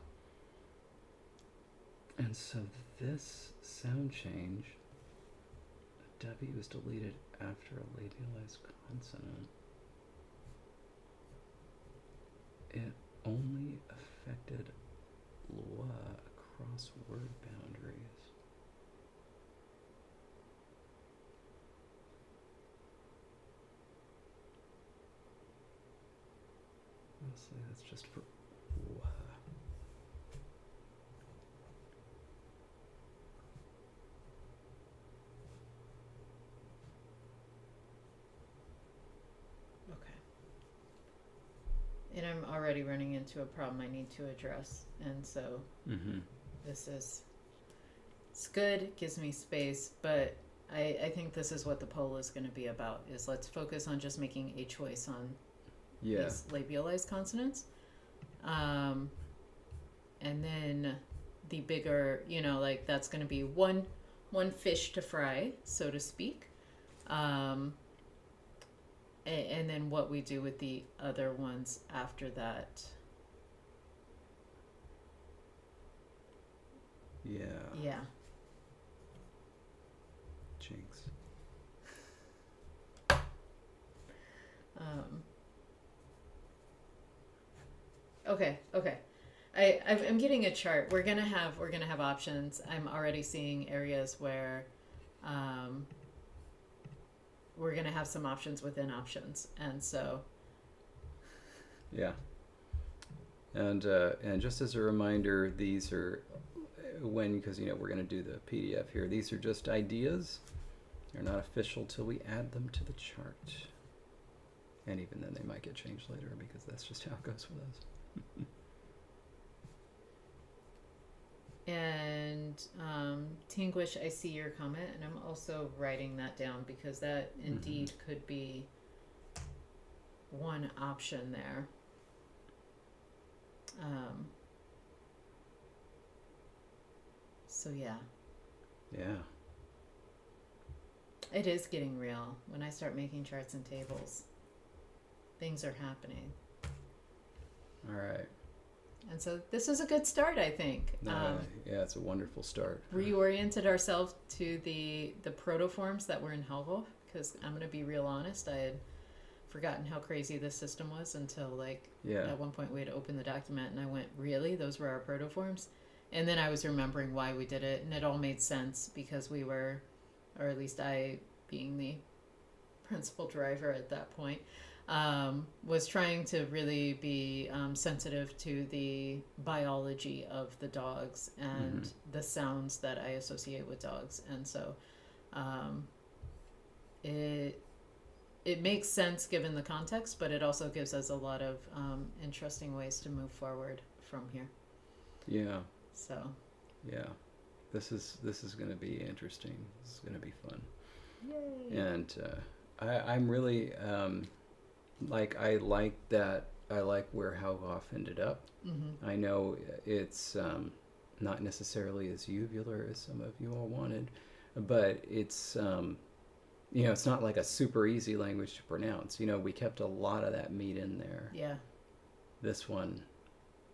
And so this sound change, W is deleted after a labialized consonant. It only affected lwa across word boundaries. Honestly, that's just for lwa. Okay. And I'm already running into a problem I need to address, and so this is, it's good, it gives me space, but I think this is what the poll is going to be about, is let's focus on just making a choice on Yeah. these labialized consonants. And then the bigger, you know, like that's going to be one fish to fry, so to speak. And then what we do with the other ones after that. Yeah. Yeah. Jinx. Okay. I'm getting a chart. We're gonna have options. I'm already seeing areas where we're gonna have some options within options, and so Yeah. And just as a reminder, these are because we're going to do the PDF here. These are just ideas. They're not official till we add them to the chart. And even then, they might get changed later because that's just how it goes with us. And Tinguish, I see your comment, and I'm also writing that down because that indeed could be one option there. So yeah. It is getting real. When I start making charts and tables, things are happening. All right. And so this is a good start, I think. Yeah, it's a wonderful start. Reoriented ourselves to the protoforms that were in Helvo, because I'm going to be real honest, I had forgotten how crazy this system was until at one point we had opened the document and I went, really? Those were our protoforms? And then I was remembering why we did it, and it all made sense because we were, or at least I, being the principal driver at that point, was trying to really be sensitive to the biology of the dogs and the sounds that I associate with dogs. And so it makes sense given the context, but it also gives us a lot of interesting ways to move forward from here. Yeah. So. Yeah. This is going to be interesting. This is going to be fun. Yay. And I'm really I like that. I like where Halgoff ended up. Mm-hmm. I know it's not necessarily as uvular as some of you all wanted, but it's it's not like a super easy language to pronounce. We kept a lot of that meat in there. Yeah. This one,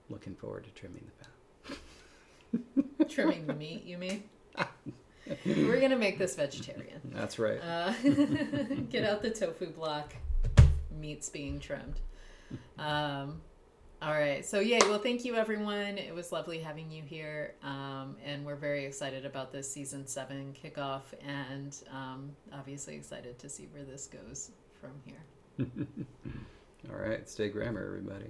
looking forward to trimming the fat. Trimming the meat, you mean? We're gonna make this vegetarian. That's right. Get out the tofu block. Meat's being trimmed. All right. So yay. Well, thank you, everyone. It was lovely having you here, and we're very excited about this season 7 kickoff, and obviously excited to see where this goes from here. All right. Stay grammar, everybody.